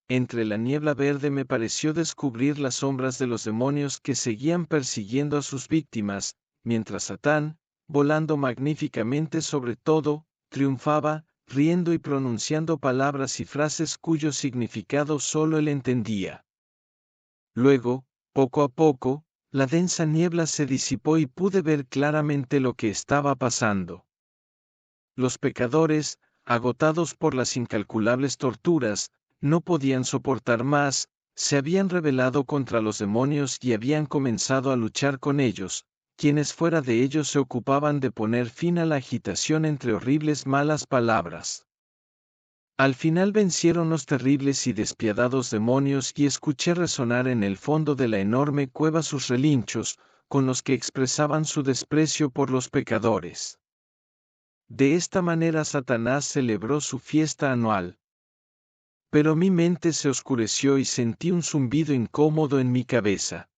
Entre la niebla verde me pareció descubrir las sombras de los demonios que seguían persiguiendo a sus víctimas, mientras Satán, volando magníficamente sobre todo, triunfaba, riendo y pronunciando palabras y frases cuyo significado solo él entendía. Luego, poco a poco, la densa niebla se disipó y pude ver claramente lo que estaba pasando. Los pecadores, agotados por las incalculables torturas, no podían soportar más, se habían rebelado contra los demonios y habían comenzado a luchar con ellos, quienes fuera de ellos se ocupaban de poner fin a la agitación entre horribles malas palabras. Al final vencieron los terribles y despiadados demonios y escuché resonar en el fondo de la enorme cueva sus relinchos, con los que expresaban su desprecio por los pecadores. De esta manera Satanás celebró su fiesta anual. Pero mi mente se oscureció y sentí un zumbido incómodo en mi cabeza.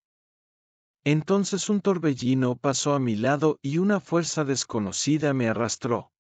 Entonces un torbellino pasó a mi lado y una fuerza desconocida me arrastró.